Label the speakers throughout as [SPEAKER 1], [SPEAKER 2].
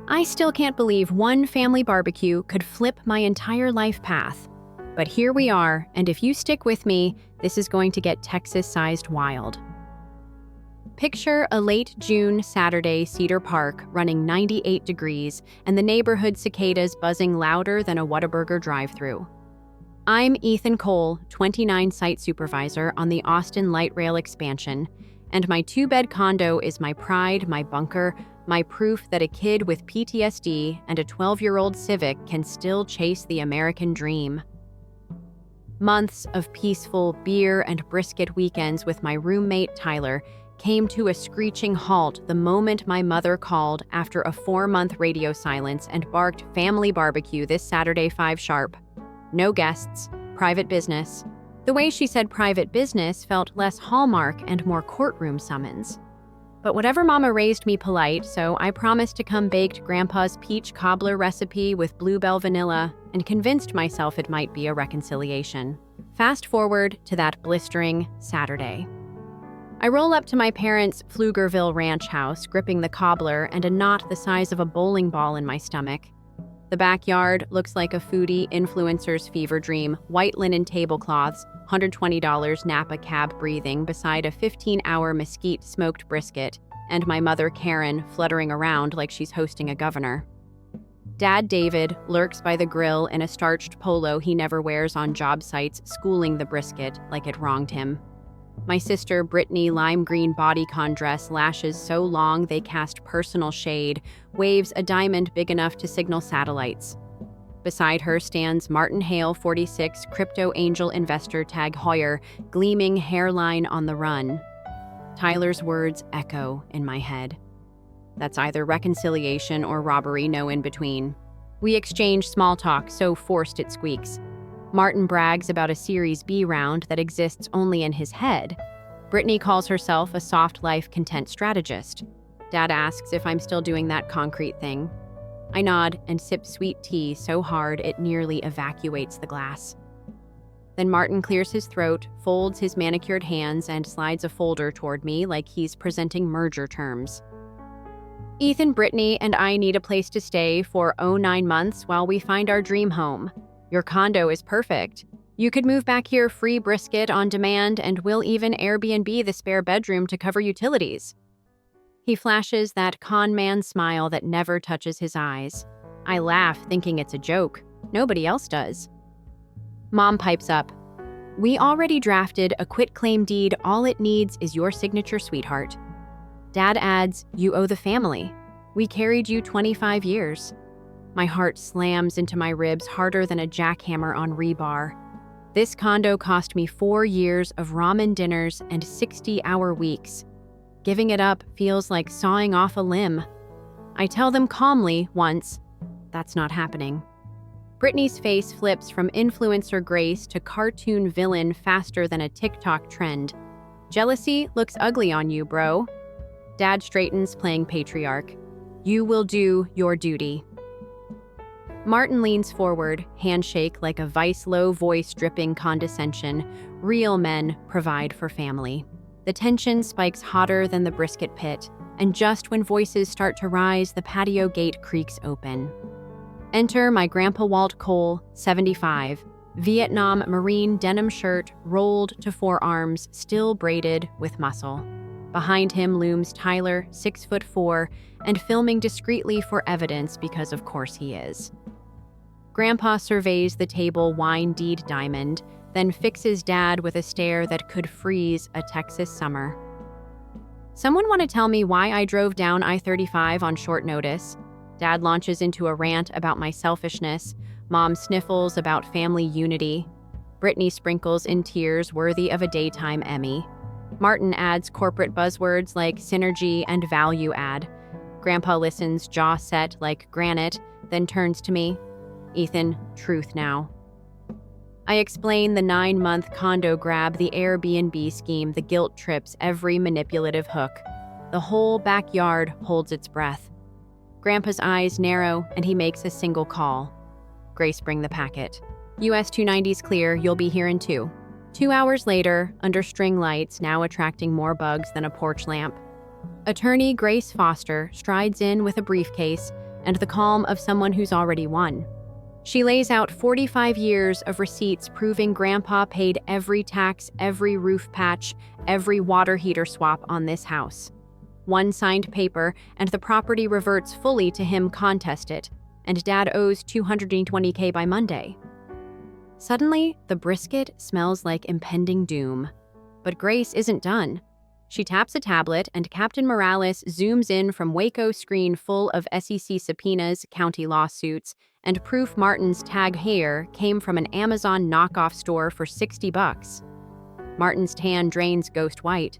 [SPEAKER 1] I still can't believe one family barbecue could flip my entire life path. But here we are, and if you stick with me, this is going to get Texas-sized wild. Picture a late June Saturday Cedar Park running 98 degrees and the neighborhood cicadas buzzing louder than a Whataburger drive-thru. I'm Ethan Cole, 29 site supervisor on the Austin Light Rail expansion, and my 2-bed condo is my pride, my bunker, my proof that a kid with PTSD and a 12-year-old Civic can still chase the American dream. Months of peaceful beer and brisket weekends with my roommate Tyler came to a screeching halt the moment my mother called after a 4-month radio silence and barked family barbecue this Saturday 5 sharp. No guests, private business. The way she said private business felt less Hallmark and more courtroom summons. But whatever Mama raised me polite, so I promised to come baked Grandpa's peach cobbler recipe with bluebell vanilla and convinced myself it might be a reconciliation. Fast forward to that blistering Saturday. I roll up to my parents' Pflugerville ranch house, gripping the cobbler and a knot the size of a bowling ball in my stomach. The backyard looks like a foodie influencer's fever dream, white linen tablecloths, $120 Napa cab breathing beside a 15-hour mesquite smoked brisket, and my mother Karen fluttering around like she's hosting a governor. Dad David lurks by the grill in a starched polo he never wears on job sites, schooling the brisket like it wronged him. My sister Brittany lime green bodycon dress lashes so long they cast personal shade, waves a diamond big enough to signal satellites. Beside her stands Martin Hale 46 crypto angel investor Tag Heuer, gleaming hairline on the run. Tyler's words echo in my head. That's either reconciliation or robbery, no in between. We exchange small talk so forced it squeaks. Martin brags about a Series B round that exists only in his head. Brittany calls herself a soft life content strategist. Dad asks if I'm still doing that concrete thing. I nod and sip sweet tea so hard it nearly evacuates the glass. Then Martin clears his throat, folds his manicured hands, and slides a folder toward me like he's presenting merger terms. Ethan, Brittany, and I need a place to stay for 9 months while we find our dream home. Your condo is perfect. You could move back here free brisket on demand, and we'll even Airbnb the spare bedroom to cover utilities. He flashes that con man smile that never touches his eyes. I laugh, thinking it's a joke. Nobody else does. Mom pipes up. We already drafted a quitclaim deed. All it needs is your signature, sweetheart. Dad adds, you owe the family. We carried you 25 years. My heart slams into my ribs harder than a jackhammer on rebar. This condo cost me 4 years of ramen dinners and 60-hour weeks. Giving it up feels like sawing off a limb. I tell them calmly once, that's not happening. Brittany's face flips from influencer grace to cartoon villain faster than a TikTok trend. Jealousy looks ugly on you, bro. Dad straightens, playing patriarch. You will do your duty. Martin leans forward, handshake like a vice low voice dripping condescension. Real men provide for family. The tension spikes hotter than the brisket pit, and just when voices start to rise, the patio gate creaks open. Enter my Grandpa Walt Cole, 75, Vietnam Marine denim shirt rolled to forearms, still braided with muscle. Behind him looms Tyler, 6'4", and filming discreetly for evidence because of course he is. Grandpa surveys the table wine deed diamond, then fixes Dad with a stare that could freeze a Texas summer. Someone want to tell me why I drove down I-35 on short notice? Dad launches into a rant about my selfishness. Mom sniffles about family unity. Brittany sprinkles in tears worthy of a daytime Emmy. Martin adds corporate buzzwords like synergy and value add. Grandpa listens, jaw set like granite, then turns to me. Ethan, truth now. I explain the 9-month condo grab, the Airbnb scheme, the guilt trips, every manipulative hook. The whole backyard holds its breath. Grandpa's eyes narrow, and he makes a single call. Grace, bring the packet. US 290's clear, you'll be here in 2. 2 hours later, under string lights, now attracting more bugs than a porch lamp, attorney Grace Foster strides in with a briefcase, and the calm of someone who's already won. She lays out 45 years of receipts proving Grandpa paid every tax, every roof patch, every water heater swap on this house. One signed paper, and the property reverts fully to him contested, and Dad owes $220K by Monday. Suddenly, the brisket smells like impending doom. But Grace isn't done. She taps a tablet, and Captain Morales zooms in from Waco screen full of SEC subpoenas, county lawsuits, and proof Martin's tag hair came from an Amazon knockoff store for $60. Martin's tan drains ghost white.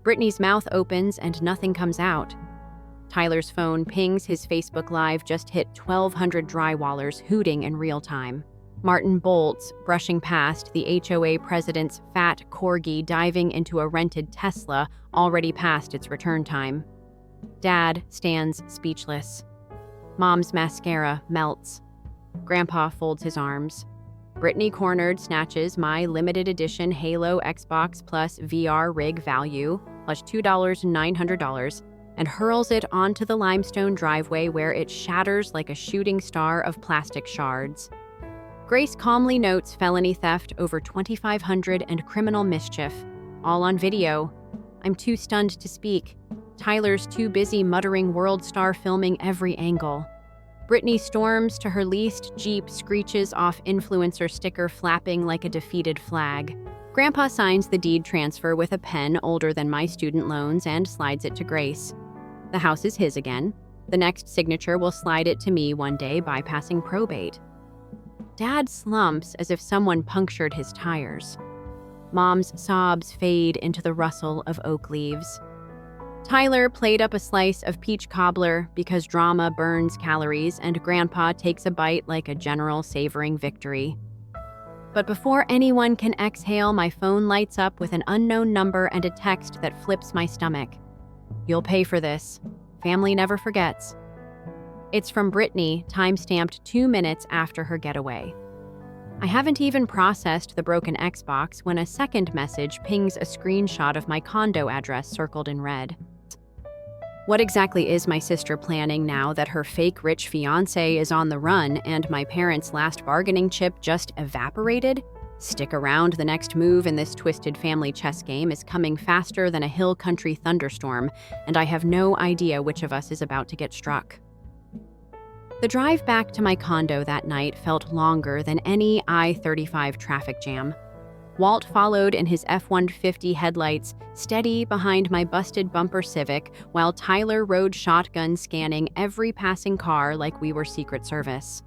[SPEAKER 1] Brittany's mouth opens and nothing comes out. Tyler's phone pings his Facebook Live just hit 1,200 drywallers hooting in real time. Martin bolts, brushing past the HOA president's fat corgi diving into a rented Tesla already past its return time. Dad stands speechless. Mom's mascara melts. Grandpa folds his arms. Brittany cornered snatches my limited edition Halo Xbox Plus VR rig value, plus $2,900, and hurls it onto the limestone driveway where it shatters like a shooting star of plastic shards. Grace calmly notes felony theft over $2,500 and criminal mischief, all on video. I'm too stunned to speak. Tyler's too busy muttering world star filming every angle. Brittany storms to her leased Jeep, screeches off influencer sticker flapping like a defeated flag. Grandpa signs the deed transfer with a pen older than my student loans and slides it to Grace. The house is his again. The next signature will slide it to me one day, bypassing probate. Dad slumps as if someone punctured his tires. Mom's sobs fade into the rustle of oak leaves. Tyler played up a slice of peach cobbler because drama burns calories, and Grandpa takes a bite like a general savoring victory. But before anyone can exhale, my phone lights up with an unknown number and a text that flips my stomach. "You'll pay for this. Family never forgets." It's from Brittany, time-stamped 2 minutes after her getaway. I haven't even processed the broken Xbox when a second message pings a screenshot of my condo address circled in red. What exactly is my sister planning now that her fake rich fiancé is on the run and my parents' last bargaining chip just evaporated? Stick around, the next move in this twisted family chess game is coming faster than a hill country thunderstorm, and I have no idea which of us is about to get struck. The drive back to my condo that night felt longer than any I-35 traffic jam. Walt followed in his F-150 headlights, steady behind my busted bumper Civic, while Tyler rode shotgun scanning every passing car like we were Secret Service.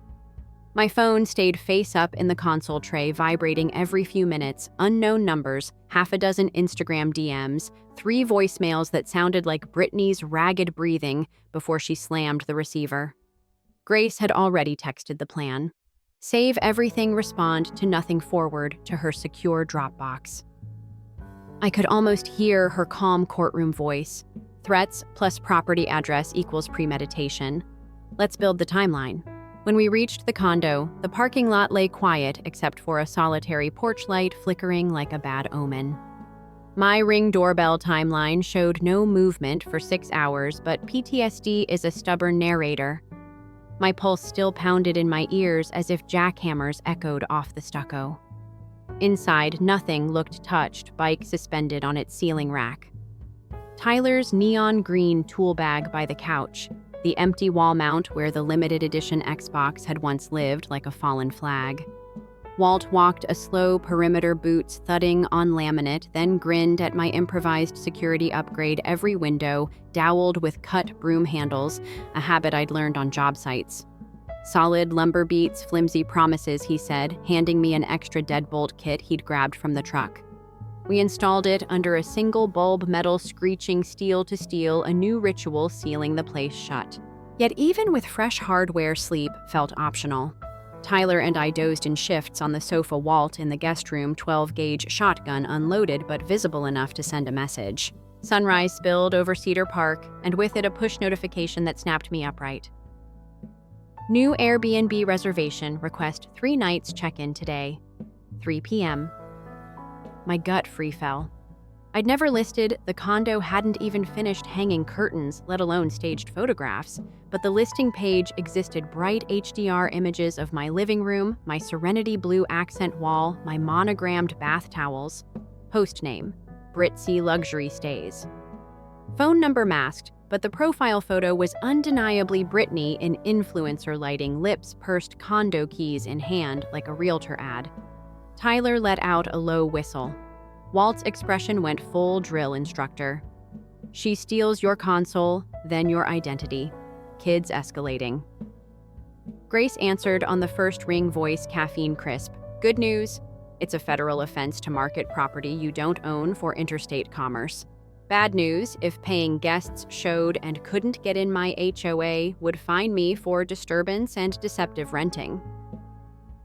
[SPEAKER 1] My phone stayed face up in the console tray, vibrating every few minutes, unknown numbers, half a dozen Instagram DMs, 3 voicemails that sounded like Brittany's ragged breathing before she slammed the receiver. Grace had already texted the plan. Save everything, respond to nothing, forward to her secure Dropbox. I could almost hear her calm courtroom voice. Threats plus property address equals premeditation. Let's build the timeline. When we reached the condo, the parking lot lay quiet except for a solitary porch light flickering like a bad omen. My Ring doorbell timeline showed no movement for 6 hours, but PTSD is a stubborn narrator. My pulse still pounded in my ears as if jackhammers echoed off the stucco. Inside, nothing looked touched, bike suspended on its ceiling rack. Tyler's neon green tool bag by the couch, the empty wall mount where the limited edition Xbox had once lived like a fallen flag. Walt walked a slow perimeter, boots thudding on laminate, then grinned at my improvised security upgrade, every window doweled with cut broom handles, a habit I'd learned on job sites. Solid lumber beats, flimsy promises, he said, handing me an extra deadbolt kit he'd grabbed from the truck. We installed it under a single bulb metal screeching steel to steel, a new ritual sealing the place shut. Yet even with fresh hardware, sleep felt optional. Tyler and I dozed in shifts on the sofa. Walt in the guest room, 12-gauge shotgun unloaded but visible enough to send a message. Sunrise spilled over Cedar Park, and with it a push notification that snapped me upright. New Airbnb reservation, request 3 nights, check-in today. 3 p.m. My gut free fell. I'd never listed the condo hadn't even finished hanging curtains, let alone staged photographs, but the listing page existed bright HDR images of my living room, my serenity blue accent wall, my monogrammed bath towels. Host name, Britzy Luxury Stays. Phone number masked, but the profile photo was undeniably Brittany in influencer lighting, lips pursed, condo keys in hand like a realtor ad. Tyler let out a low whistle. Walt's expression went full drill instructor. She steals your console, then your identity. Kids escalating. Grace answered on the first ring, voice caffeine crisp. Good news. It's a federal offense to market property you don't own for interstate commerce. Bad news, if paying guests showed and couldn't get in my HOA, would fine me for disturbance and deceptive renting.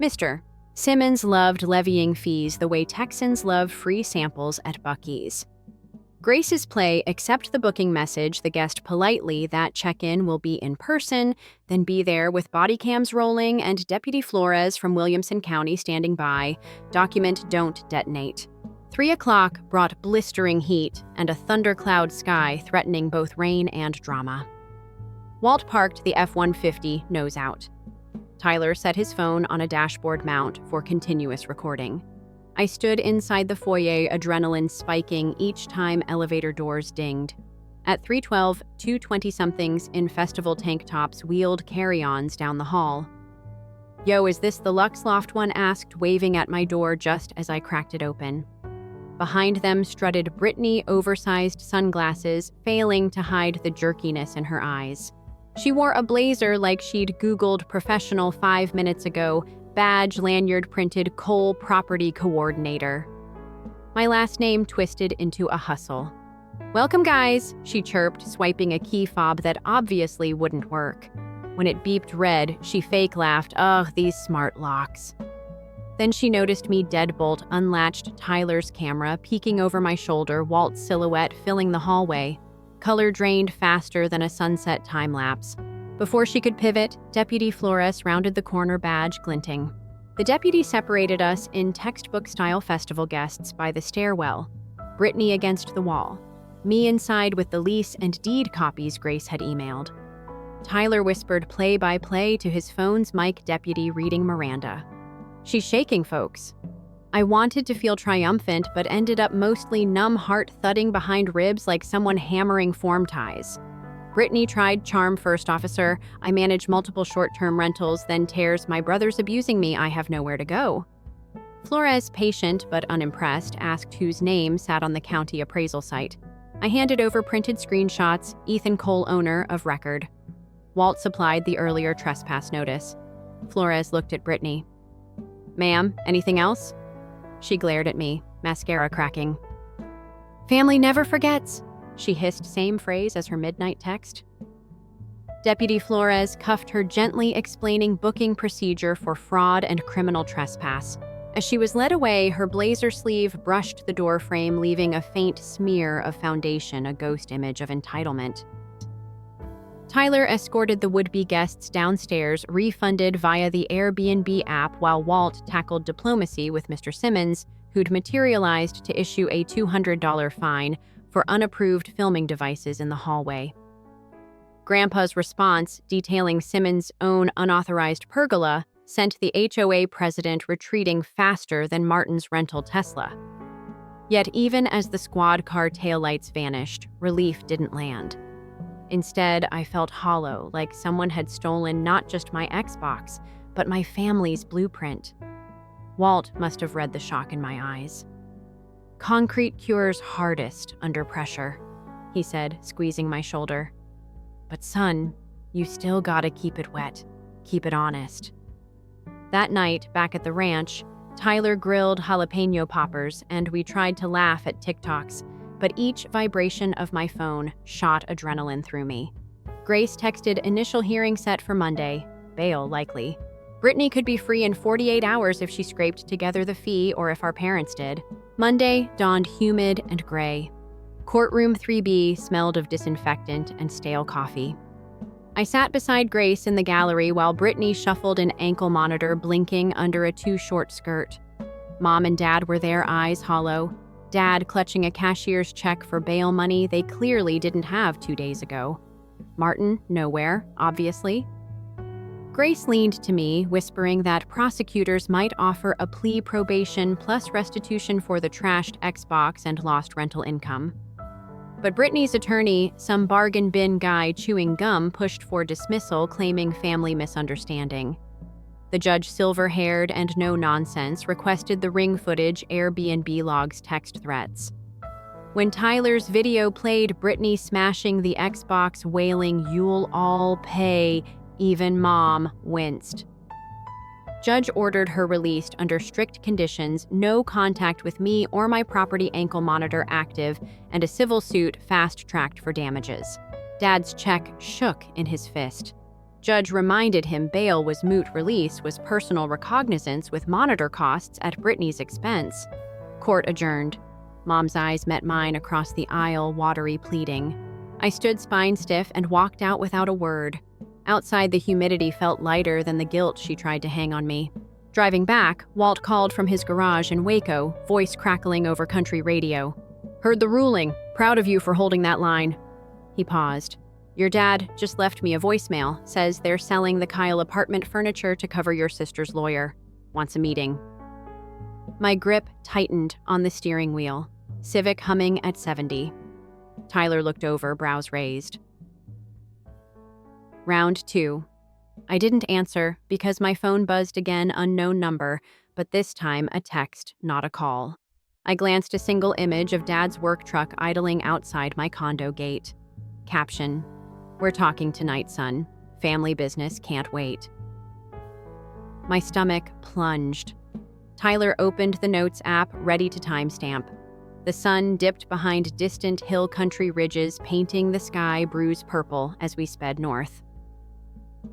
[SPEAKER 1] Mr. Simmons loved levying fees the way Texans love free samples at Buc-ee's. Grace's play, accept the booking message, the guest politely, that check-in will be in person, then be there with body cams rolling and Deputy Flores from Williamson County standing by, document don't detonate. 3 o'clock brought blistering heat and a thundercloud sky threatening both rain and drama. Walt parked the F-150 nose out. Tyler set his phone on a dashboard mount for continuous recording. I stood inside the foyer, adrenaline spiking each time elevator doors dinged. At 3:12, two 20-somethings in festival tank tops wheeled carry-ons down the hall. Yo, is this the Lux Loft? One asked, waving at my door just as I cracked it open. Behind them strutted Brittany, oversized sunglasses, failing to hide the jerkiness in her eyes. She wore a blazer like she'd Googled professional 5 minutes ago, badge lanyard printed Cole Property Coordinator. My last name twisted into a hustle. Welcome, guys, she chirped, swiping a key fob that obviously wouldn't work. When it beeped red, she fake laughed, ugh, these smart locks. Then she noticed me deadbolt unlatched Tyler's camera, peeking over my shoulder, Walt's silhouette filling the hallway. Color drained faster than a sunset time-lapse. Before she could pivot, Deputy Flores rounded the corner, badge glinting. The deputy separated us in textbook-style festival guests by the stairwell, Brittany against the wall, me inside with the lease and deed copies Grace had emailed. Tyler whispered play-by-play to his phone's mic, deputy reading Miranda. She's shaking, folks. I wanted to feel triumphant, but ended up mostly numb, heart thudding behind ribs like someone hammering form ties. Brittany tried charm, first officer. I manage multiple short-term rentals, then tears. My brother's abusing me. I have nowhere to go. Flores, patient but unimpressed, asked whose name sat on the county appraisal site. I handed over printed screenshots, Ethan Cole, owner of record. Walt supplied the earlier trespass notice. Flores looked at Brittany. Ma'am, anything else? She glared at me, mascara cracking. Family never forgets, she hissed, same phrase as her midnight text. Deputy Flores cuffed her, gently explaining booking procedure for fraud and criminal trespass. As she was led away, her blazer sleeve brushed the door frame, leaving a faint smear of foundation, a ghost image of entitlement. Tyler escorted the would-be guests downstairs, refunded via the Airbnb app, while Walt tackled diplomacy with Mr. Simmons, who'd materialized to issue a $200 fine for unapproved filming devices in the hallway. Grandpa's response, detailing Simmons' own unauthorized pergola, sent the HOA president retreating faster than Martin's rental Tesla. Yet even as the squad car taillights vanished, relief didn't land. Instead, I felt hollow, like someone had stolen not just my Xbox, but my family's blueprint. Walt must have read the shock in my eyes. Concrete cures hardest under pressure, he said, squeezing my shoulder. But son, you still gotta keep it wet, keep it honest. That night, back at the ranch, Tyler grilled jalapeno poppers, and we tried to laugh at TikToks, but each vibration of my phone shot adrenaline through me. Grace texted initial hearing set for Monday, bail likely. Brittany could be free in 48 hours if she scraped together the fee or if our parents did. Monday dawned humid and gray. Courtroom 3B smelled of disinfectant and stale coffee. I sat beside Grace in the gallery while Brittany shuffled an ankle monitor, blinking under a too short skirt. Mom and Dad were there, eyes hollow. Dad clutching a cashier's check for bail money they clearly didn't have 2 days ago. Martin, nowhere, obviously. Grace leaned to me, whispering that prosecutors might offer a plea probation plus restitution for the trashed Xbox and lost rental income. But Brittany's attorney, some bargain bin guy chewing gum, pushed for dismissal, claiming family misunderstanding. The judge, silver-haired and no-nonsense, requested the ring footage, Airbnb logs, text threats. When Tyler's video played, Brittany smashing the Xbox, wailing, "You'll all pay," even Mom winced. Judge ordered her released under strict conditions, no contact with me or my property ankle monitor active, and a civil suit fast-tracked for damages. Dad's check shook in his fist. Judge reminded him bail was moot, release was personal recognizance with monitor costs at Brittany's expense. Court adjourned. Mom's eyes met mine across the aisle, watery, pleading. I stood spine stiff and walked out without a word. Outside, the humidity felt lighter than the guilt she tried to hang on me. Driving back, Walt called from his garage in Waco, voice crackling over country radio. "Heard the ruling. Proud of you for holding that line." He paused. "Your dad just left me a voicemail. Says they're selling the Kyle apartment furniture to cover your sister's lawyer. Wants a meeting." My grip tightened on the steering wheel. Civic humming at 70. Tyler looked over, brows raised. Round 2. I didn't answer because my phone buzzed again, unknown number, but this time a text, not a call. I glanced a single image of Dad's work truck idling outside my condo gate. Caption: "We're talking tonight, son. Family business can't wait." My stomach plunged. Tyler opened the Notes app, ready to timestamp. The sun dipped behind distant hill country ridges, painting the sky bruise purple as we sped north.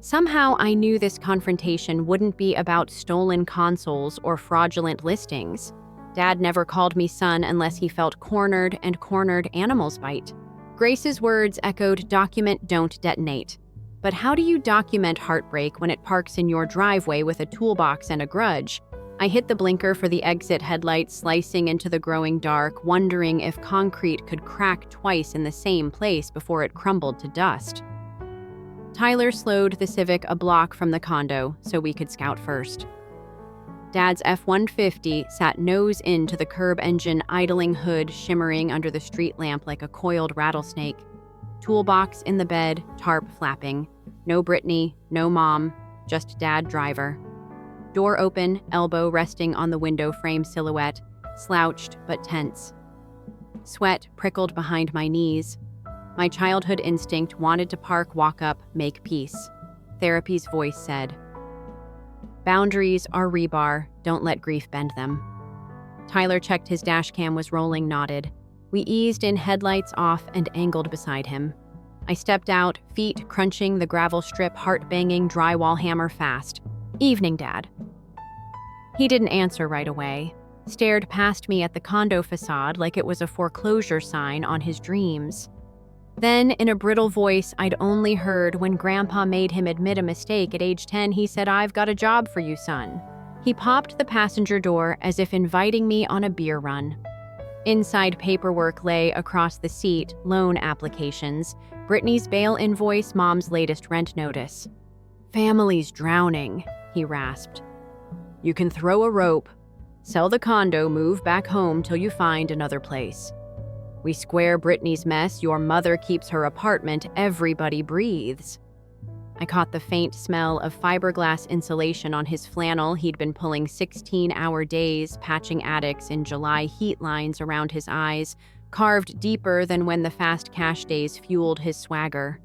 [SPEAKER 1] Somehow I knew this confrontation wouldn't be about stolen consoles or fraudulent listings. Dad never called me son unless he felt cornered, and cornered animals bite. Grace's words echoed, "Document, don't detonate." But how do you document heartbreak when it parks in your driveway with a toolbox and a grudge? I hit the blinker for the exit headlight, slicing into the growing dark, wondering if concrete could crack twice in the same place before it crumbled to dust. Tyler slowed the Civic a block from the condo so we could scout first. Dad's F-150 sat nose into the curb engine, idling hood shimmering under the street lamp like a coiled rattlesnake. Toolbox in the bed, tarp flapping. No Brittany, no Mom, just Dad driver. Door open, elbow resting on the window frame silhouette, slouched but tense. Sweat prickled behind my knees. My childhood instinct wanted to park, walk up, make peace. Therapy's voice said, "Boundaries are rebar, don't let grief bend them." Tyler checked his dash cam was rolling, nodded. We eased in, headlights off, and angled beside him. I stepped out, feet crunching the gravel strip, heart banging, drywall hammer fast. "Evening, Dad." He didn't answer right away. Stared past me at the condo facade like it was a foreclosure sign on his dreams. Then, in a brittle voice I'd only heard when Grandpa made him admit a mistake at age 10, he said, "I've got a job for you, son." He popped the passenger door as if inviting me on a beer run. Inside paperwork lay across the seat, loan applications, Brittany's bail invoice, Mom's latest rent notice. "Family's drowning," he rasped. "You can throw a rope, sell the condo, move back home till you find another place. We square Brittany's mess, your mother keeps her apartment, everybody breathes." I caught the faint smell of fiberglass insulation on his flannel. He'd been pulling 16-hour days, patching attics in July, heat lines around his eyes, carved deeper than when the fast cash days fueled his swagger.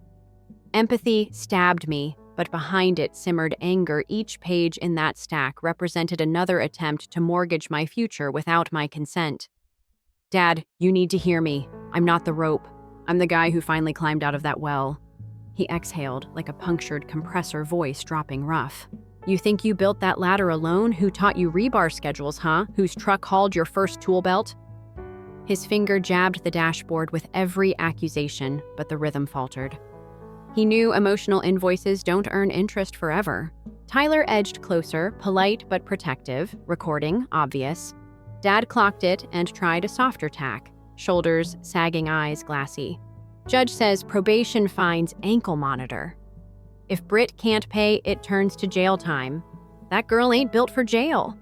[SPEAKER 1] Empathy stabbed me, but behind it simmered anger. Each page in that stack represented another attempt to mortgage my future without my consent. "Dad, you need to hear me. I'm not the rope. I'm the guy who finally climbed out of that well." He exhaled like a punctured compressor, voice dropping rough. "You think you built that ladder alone? Who taught you rebar schedules, huh? Whose truck hauled your first tool belt?" His finger jabbed the dashboard with every accusation, but the rhythm faltered. He knew emotional invoices don't earn interest forever. Tyler edged closer, polite but protective, recording, obvious. Dad clocked it and tried a softer tack, shoulders, sagging eyes glassy. Judge says probation fines ankle monitor. If Brit can't pay, it turns to jail time. That girl ain't built for jail.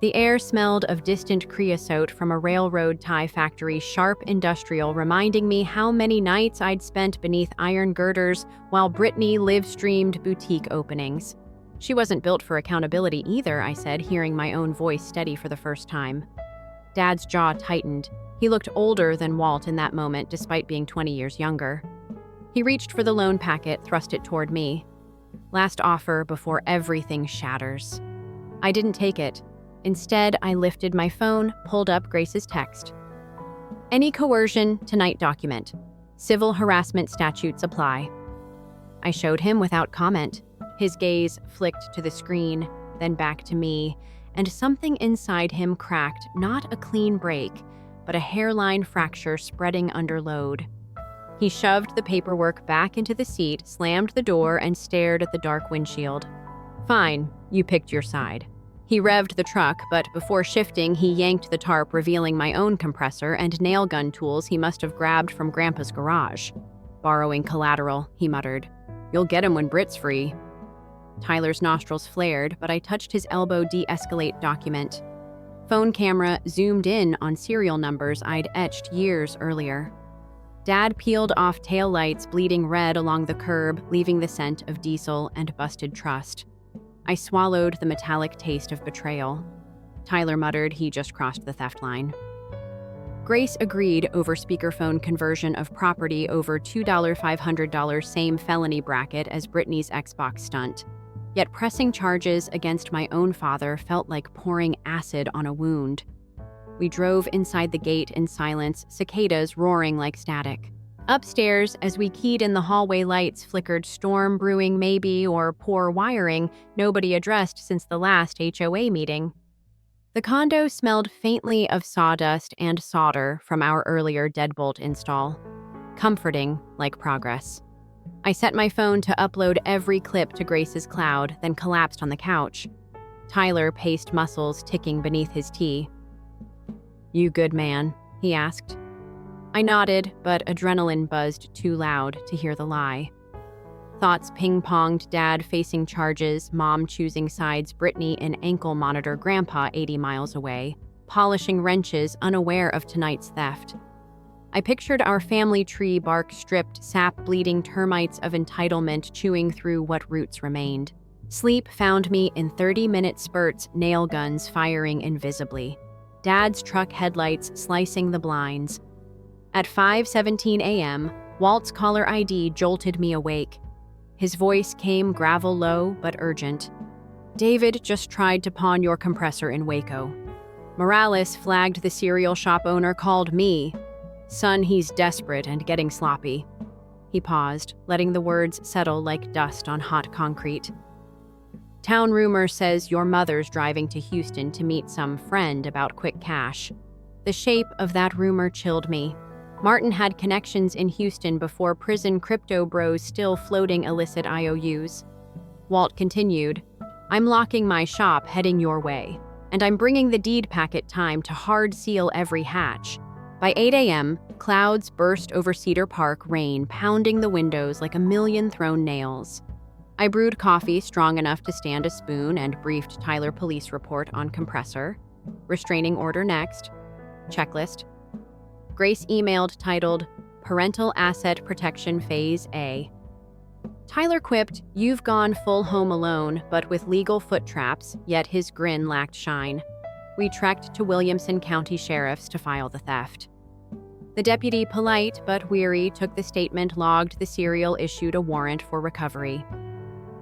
[SPEAKER 1] The air smelled of distant creosote from a railroad tie factory, sharp industrial, reminding me how many nights I'd spent beneath iron girders while Brittany live-streamed boutique openings. She wasn't built for accountability either, I said, hearing my own voice steady for the first time. Dad's jaw tightened. He looked older than Walt in that moment, despite being 20 years younger. He reached for the loan packet, thrust it toward me. Last offer before everything shatters. I didn't take it. Instead, I lifted my phone, pulled up Grace's text. Any coercion, tonight document. Civil harassment statutes apply. I showed him without comment. His gaze flicked to the screen, then back to me, and something inside him cracked, not a clean break, but a hairline fracture spreading under load. He shoved the paperwork back into the seat, slammed the door, and stared at the dark windshield. Fine, you picked your side. He revved the truck, but before shifting, he yanked the tarp, revealing my own compressor and nail gun tools he must have grabbed from Grandpa's garage. Borrowing collateral, he muttered. You'll get him when Brit's free. Tyler's nostrils flared, but I touched his elbow de-escalate document. Phone camera zoomed in on serial numbers I'd etched years earlier. Dad peeled off taillights, bleeding red along the curb, leaving the scent of diesel and busted trust. I swallowed the metallic taste of betrayal. Tyler muttered he just crossed the theft line. Grace agreed over speakerphone conversion of property over $2 $500 same felony bracket as Brittany's Xbox stunt. Yet pressing charges against my own father felt like pouring acid on a wound. We drove inside the gate in silence, cicadas roaring like static. Upstairs, as we keyed in the hallway lights, flickered storm brewing maybe or poor wiring nobody addressed since the last HOA meeting. The condo smelled faintly of sawdust and solder from our earlier deadbolt install. Comforting, like progress. I set my phone to upload every clip to Grace's cloud, then collapsed on the couch. Tyler paced, muscles ticking beneath his tea. You good man? He asked. I nodded, but adrenaline buzzed too loud to hear the lie. Thoughts ping-ponged, Dad facing charges, Mom choosing sides, Brittany in ankle monitor, Grandpa 80 miles away, polishing wrenches, unaware of tonight's theft. I pictured our family tree bark stripped, sap bleeding, termites of entitlement chewing through what roots remained. Sleep found me in 30-minute spurts, nail guns firing invisibly. Dad's truck headlights slicing the blinds. At 5:17 a.m., Walt's caller ID jolted me awake. His voice came gravel low but urgent. David just tried to pawn your compressor in Waco. Morales flagged the cereal shop owner, called me. Son, he's desperate and getting sloppy. He paused, letting the words settle like dust on hot concrete. Town rumor says your mother's driving to Houston to meet some friend about quick cash. The shape of that rumor chilled me. Martin had connections in Houston before prison crypto bros still floating illicit IOUs. Walt continued, I'm locking my shop heading your way, and I'm bringing the deed packet time to hard seal every hatch. By 8 a.m., clouds burst over Cedar Park, rain pounding the windows like a million thrown nails. I brewed coffee strong enough to stand a spoon and briefed Tyler police report on compressor. Restraining order next. Checklist. Grace emailed titled, Parental Asset Protection Phase A. Tyler quipped, you've gone full Home Alone, but with legal foot traps, yet his grin lacked shine. We trekked to Williamson County Sheriff's to file the theft. The deputy, polite but weary, took the statement, logged the serial, issued a warrant for recovery.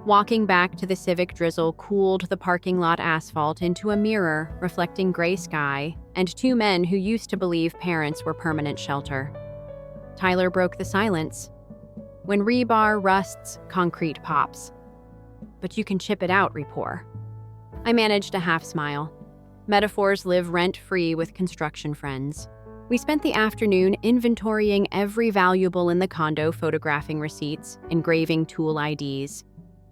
[SPEAKER 1] Walking back to the Civic, drizzle cooled the parking lot asphalt into a mirror reflecting gray sky and two men who used to believe parents were permanent shelter. Tyler broke the silence. When rebar rusts, concrete pops. But you can chip it out, rapport. I managed a half smile. Metaphors live rent-free with construction friends. We spent the afternoon inventorying every valuable in the condo, photographing receipts, engraving tool IDs.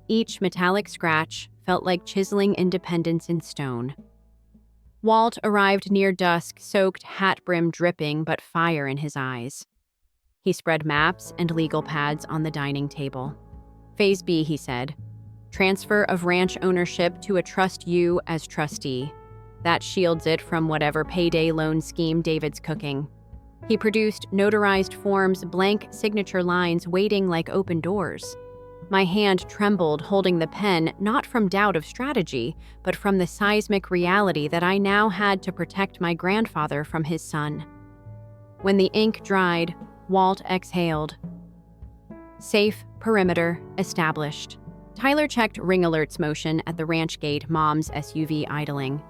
[SPEAKER 1] Each metallic scratch felt like chiseling independence in stone. Walt arrived near dusk, soaked, hat brim dripping, but fire in his eyes. He spread maps and legal pads on the dining table. Phase B, he said. Transfer of ranch ownership to a trust you as trustee. That shields it from whatever payday loan scheme David's cooking. He produced notarized forms, blank signature lines waiting like open doors. My hand trembled holding the pen, not from doubt of strategy, but from the seismic reality that I now had to protect my grandfather from his son. When the ink dried, Walt exhaled. Safe perimeter established. Tyler checked ring alerts motion at the ranch gate, Mom's SUV idling.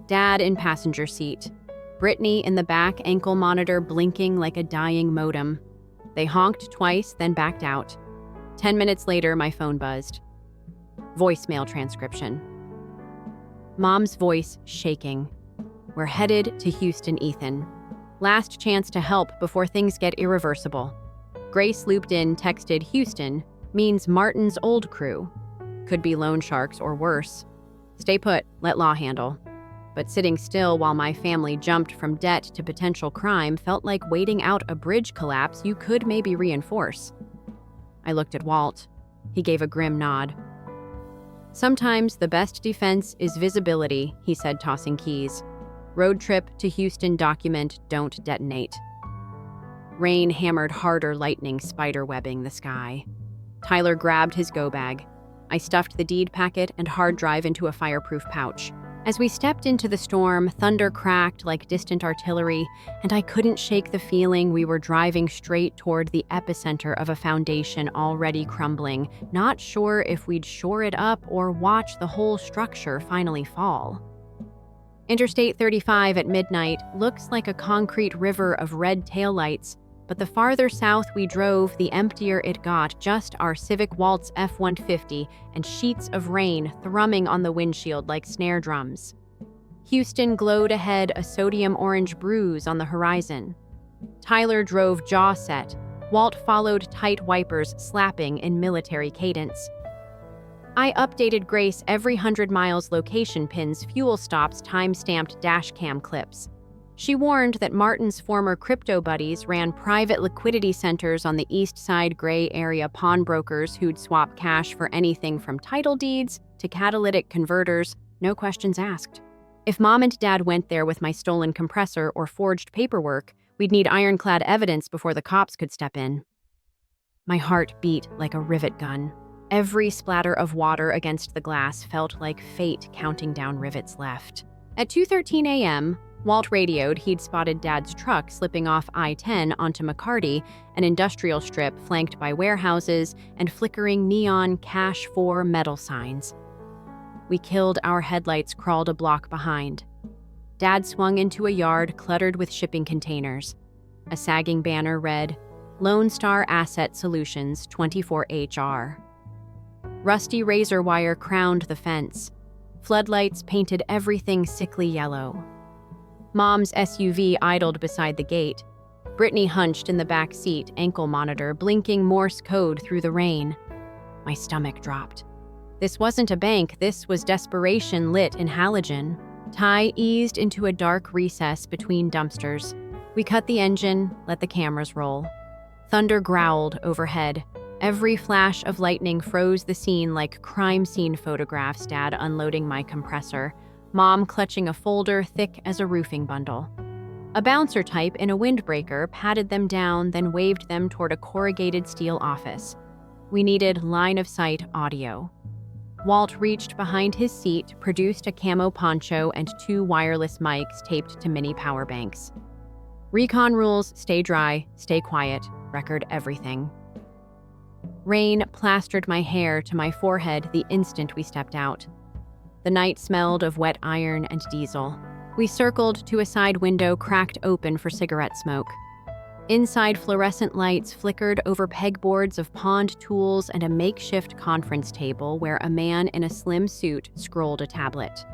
[SPEAKER 1] Dad in passenger seat. Brittany in the back, ankle monitor blinking like a dying modem. They honked twice, then backed out. 10 minutes later, my phone buzzed. Voicemail transcription. Mom's voice shaking. We're headed to Houston, Ethan. Last chance to help before things get irreversible. Grace looped in, texted Houston, means Martin's old crew. Could be loan sharks or worse. Stay put, let law handle. But sitting still while my family jumped from debt to potential crime felt like waiting out a bridge collapse you could maybe reinforce. I looked at Walt. He gave a grim nod. Sometimes the best defense is visibility, he said, tossing keys. Road trip to Houston document, don't detonate. Rain hammered harder, lightning spiderwebbing the sky. Tyler grabbed his go bag. I stuffed the deed packet and hard drive into a fireproof pouch. As we stepped into the storm, thunder cracked like distant artillery, and I couldn't shake the feeling we were driving straight toward the epicenter of a foundation already crumbling, not sure if we'd shore it up or watch the whole structure finally fall. Interstate 35 at midnight looks like a concrete river of red taillights, but the farther south we drove, the emptier it got, just our Civic Waltz F-150 and sheets of rain thrumming on the windshield like snare drums. Houston glowed ahead, a sodium orange bruise on the horizon. Tyler drove jaw set. Walt followed, tight wipers slapping in military cadence. I updated Grace every 100 miles location pins, fuel stops, time-stamped dash cam clips. She warned that Martin's former crypto buddies ran private liquidity centers on the east side gray area pawnbrokers who'd swap cash for anything from title deeds to catalytic converters, no questions asked. If Mom and Dad went there with my stolen compressor or forged paperwork, we'd need ironclad evidence before the cops could step in. My heart beat like a rivet gun. Every splatter of water against the glass felt like fate counting down rivets left. At 2:13 a.m., Walt radioed he'd spotted Dad's truck slipping off I-10 onto McCarty, an industrial strip flanked by warehouses and flickering neon Cash 4 metal signs. We killed our headlights, crawled a block behind. Dad swung into a yard cluttered with shipping containers. A sagging banner read, Lone Star Asset Solutions 24HR. Rusty razor wire crowned the fence. Floodlights painted everything sickly yellow. Mom's SUV idled beside the gate. Brittany hunched in the back seat, ankle monitor blinking Morse code through the rain. My stomach dropped. This wasn't a bank, this was desperation lit in halogen. Ty eased into a dark recess between dumpsters. We cut the engine, let the cameras roll. Thunder growled overhead. Every flash of lightning froze the scene like crime scene photographs, Dad unloading my compressor. Mom clutching a folder thick as a roofing bundle. A bouncer type in a windbreaker patted them down, then waved them toward a corrugated steel office. We needed line-of-sight audio. Walt reached behind his seat, produced a camo poncho and 2 wireless mics taped to mini power banks. Recon rules, stay dry, stay quiet, record everything. Rain plastered my hair to my forehead the instant we stepped out. The night smelled of wet iron and diesel. We circled to a side window cracked open for cigarette smoke. Inside, fluorescent lights flickered over pegboards of pawned tools and a makeshift conference table where a man in a slim suit scrolled a tablet.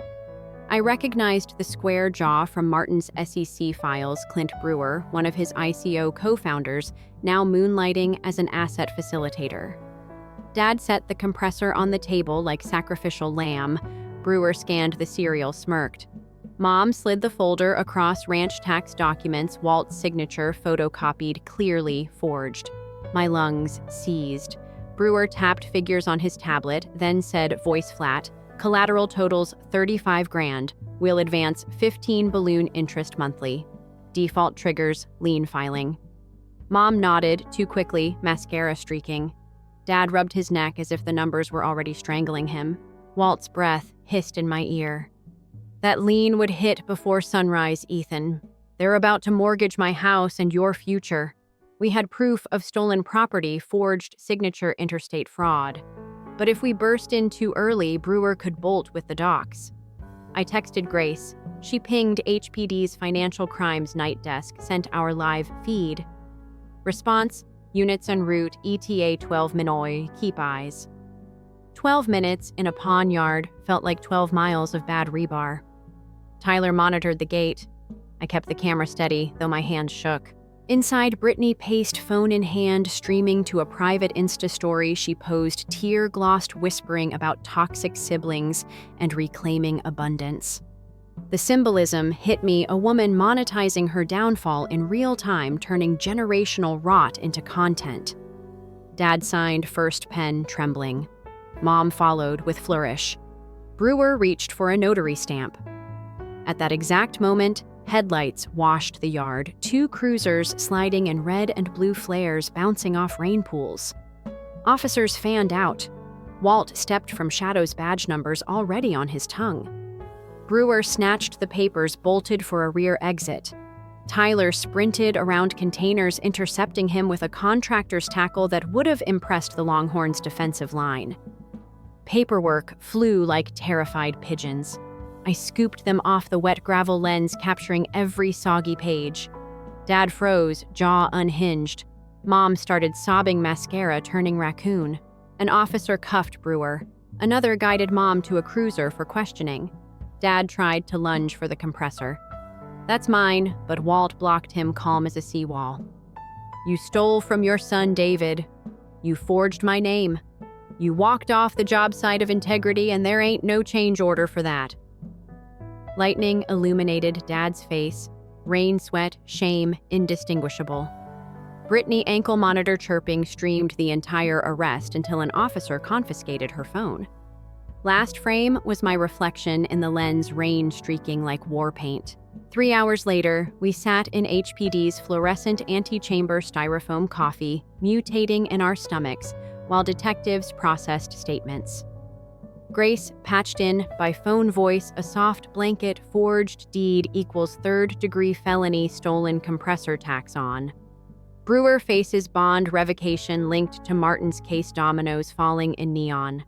[SPEAKER 1] I recognized the square jaw from Martin's SEC files, Clint Brewer, one of his ICO co-founders, now moonlighting as an asset facilitator. Dad set the compressor on the table like sacrificial lamb. Brewer scanned the serial, smirked. Mom slid the folder across ranch tax documents, Walt's signature photocopied, clearly forged. My lungs seized. Brewer tapped figures on his tablet, then said, voice flat, collateral totals 35 grand. We'll advance 15 balloon interest monthly. Default triggers, lien filing. Mom nodded, too quickly, mascara streaking. Dad rubbed his neck as if the numbers were already strangling him. Walt's breath hissed in my ear. That lien would hit before sunrise, Ethan. They're about to mortgage my house and your future. We had proof of stolen property, forged signature interstate fraud. But if we burst in too early, Brewer could bolt with the docs. I texted Grace. She pinged HPD's Financial Crimes Night Desk, sent our live feed. Response, units en route, ETA 12 Minoy, keep eyes. 12 minutes in a pawn yard felt like 12 miles of bad rebar. Tyler monitored the gate. I kept the camera steady, though my hands shook. Inside, Brittany paced phone in hand, streaming to a private Insta story she posed, tear-glossed whispering about toxic siblings and reclaiming abundance. The symbolism hit me, a woman monetizing her downfall in real time, turning generational rot into content. Dad signed, first pen trembling. Mom followed with flourish. Brewer reached for a notary stamp. At that exact moment, headlights washed the yard, two cruisers sliding in red and blue flares bouncing off rain pools. Officers fanned out. Walt stepped from Shadow's badge numbers already on his tongue. Brewer snatched the papers, bolted for a rear exit. Tyler sprinted around containers, intercepting him with a contractor's tackle that would have impressed the Longhorns' defensive line. Paperwork flew like terrified pigeons. I scooped them off the wet gravel lens, capturing every soggy page. Dad froze, jaw unhinged. Mom started sobbing, mascara turning raccoon. An officer cuffed Brewer. Another guided Mom to a cruiser for questioning. Dad tried to lunge for the compressor. That's mine, but Walt blocked him, calm as a seawall. You stole from your son, David. You forged my name. You walked off the job site of integrity, and there ain't no change order for that. Lightning illuminated Dad's face, rain sweat, shame indistinguishable. Brittany, ankle monitor chirping, streamed the entire arrest until an officer confiscated her phone. Last frame was my reflection in the lens, rain streaking like war paint. 3 hours later, we sat in HPD's fluorescent antechamber styrofoam coffee, mutating in our stomachs, while detectives processed statements. Grace patched in by phone voice, a soft blanket, forged deed equals third-degree felony, stolen compressor tax on. Brewer faces bond revocation linked to Martin's case, dominoes falling in neon.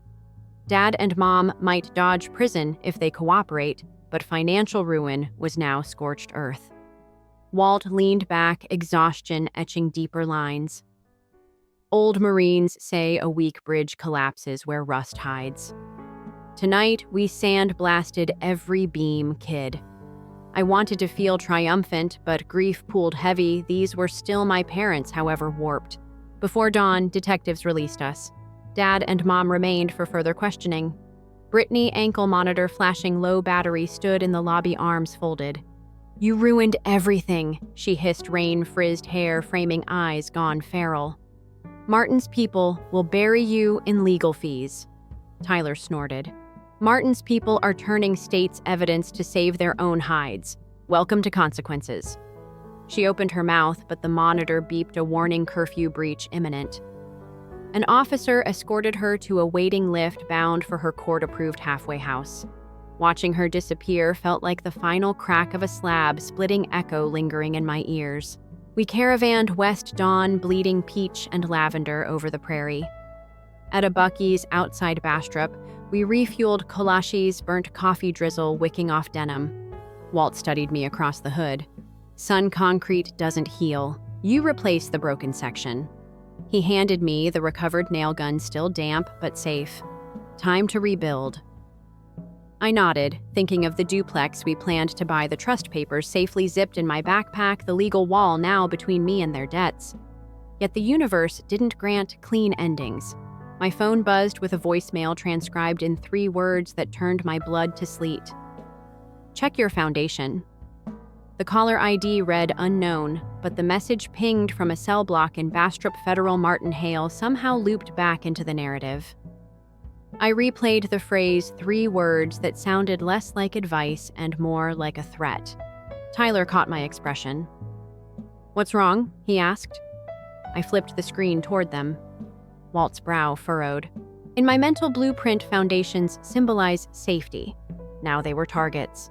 [SPEAKER 1] Dad and Mom might dodge prison if they cooperate, but financial ruin was now scorched earth. Walt leaned back, exhaustion etching deeper lines. Old Marines say a weak bridge collapses where rust hides. Tonight, we sand-blasted every beam, kid. I wanted to feel triumphant, but grief pooled heavy. These were still my parents, however warped. Before dawn, detectives released us. Dad and Mom remained for further questioning. Brittany, ankle monitor flashing low battery, stood in the lobby, arms folded. You ruined everything, she hissed, rain-frizzed hair framing eyes gone feral. Martin's people will bury you in legal fees. Tyler snorted. Martin's people are turning state's evidence to save their own hides. Welcome to consequences. She opened her mouth, but the monitor beeped a warning, curfew breach imminent. An officer escorted her to a waiting lift bound for her court-approved halfway house. Watching her disappear felt like the final crack of a slab, splitting echo lingering in my ears. We caravanned west, dawn bleeding peach and lavender over the prairie. At a Buc-ee's outside Bastrop, we refueled Kolashis, burnt coffee drizzle wicking off denim. Walt studied me across the hood. Sun concrete doesn't heal. You replace the broken section. He handed me the recovered nail gun, still damp but safe. Time to rebuild. I nodded, thinking of the duplex we planned to buy, the trust papers safely zipped in my backpack, the legal wall now between me and their debts. Yet the universe didn't grant clean endings. My phone buzzed with a voicemail transcribed in 3 words that turned my blood to sleet. Check your foundation. The caller ID read unknown, but the message pinged from a cell block in Bastrop Federal Martin Hale somehow looped back into the narrative. I replayed the phrase 3 words that sounded less like advice and more like a threat. Tyler caught my expression. "What's wrong?" he asked. I flipped the screen toward them. Walt's brow furrowed. In my mental blueprint, foundations symbolize safety. Now they were targets.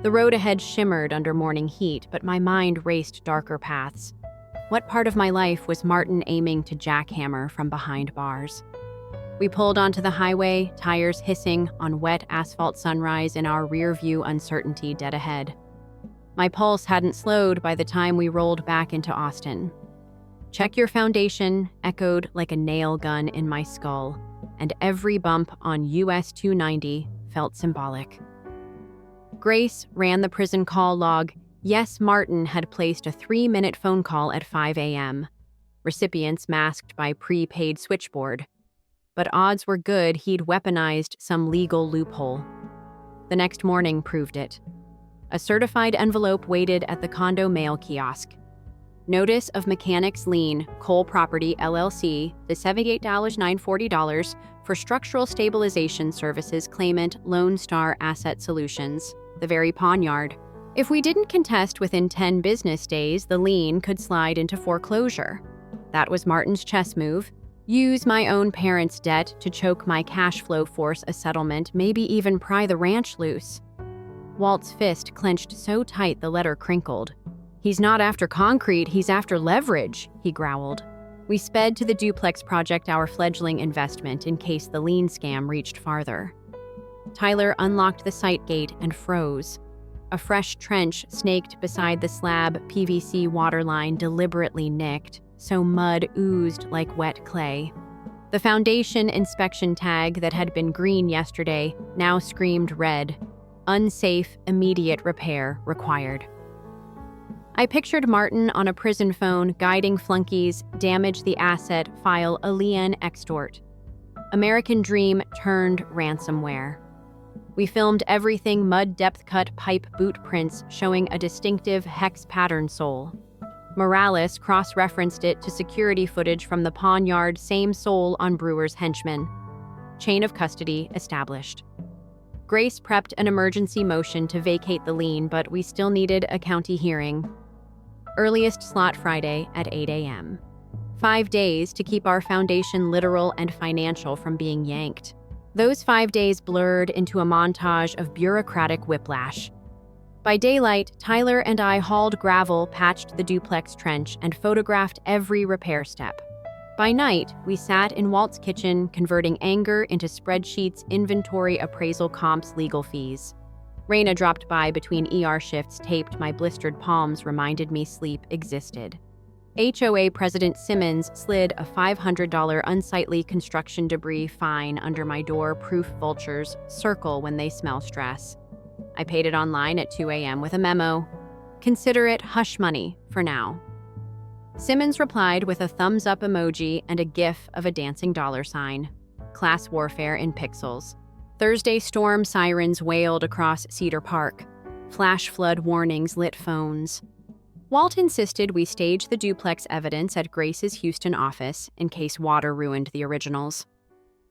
[SPEAKER 1] The road ahead shimmered under morning heat, but my mind raced darker paths. What part of my life was Martin aiming to jackhammer from behind bars? We pulled onto the highway, tires hissing on wet asphalt sunrise in our rear view, uncertainty dead ahead. My pulse hadn't slowed by the time we rolled back into Austin. "Check your foundation" echoed like a nail gun in my skull, and every bump on US 290 felt symbolic. Grace ran the prison call log. Yes, Martin had placed a 3-minute phone call at 5 a.m. Recipients masked by prepaid switchboard. But odds were good he'd weaponized some legal loophole. The next morning proved it. A certified envelope waited at the condo mail kiosk. Notice of Mechanics Lien, Cole Property, LLC, the $78,940 for structural stabilization services, claimant Lone Star Asset Solutions, the very pawn yard. If we didn't contest within 10 business days, the lien could slide into foreclosure. That was Martin's chess move. Use my own parents' debt to choke my cash flow, force a settlement, maybe even pry the ranch loose. Walt's fist clenched so tight the letter crinkled. "He's not after concrete, he's after leverage," he growled. We sped to the duplex project, our fledgling investment, in case the lien scam reached farther. Tyler unlocked the site gate and froze. A fresh trench snaked beside the slab PVC waterline, deliberately nicked, so mud oozed like wet clay. The foundation inspection tag that had been green yesterday now screamed red. Unsafe, immediate repair required. I pictured Martin on a prison phone guiding flunkies, damage the asset, file a lien, extort. American dream turned ransomware. We filmed everything, mud depth cut pipe boot prints showing a distinctive hex pattern sole. Morales cross-referenced it to security footage from the pawn yard, same sole on Brewer's henchman. Chain of custody established. Grace prepped an emergency motion to vacate the lien, but we still needed a county hearing. Earliest slot Friday at 8 a.m. 5 days to keep our foundation literal and financial from being yanked. Those 5 days blurred into a montage of bureaucratic whiplash. By daylight, Tyler and I hauled gravel, patched the duplex trench, and photographed every repair step. By night, we sat in Walt's kitchen, converting anger into spreadsheets, inventory, appraisal, comps, legal fees. Raina dropped by between ER shifts, taped my blistered palms, reminded me sleep existed. HOA President Simmons slid a $500 unsightly construction debris fine under my door. Proof vultures circle when they smell stress. I paid it online at 2 a.m. with a memo. Consider it hush money for now. Simmons replied with a thumbs up emoji and a gif of a dancing dollar sign. Class warfare in pixels. Thursday storm sirens wailed across Cedar Park. Flash flood warnings lit phones. Walt insisted we stage the duplex evidence at Grace's Houston office in case water ruined the originals.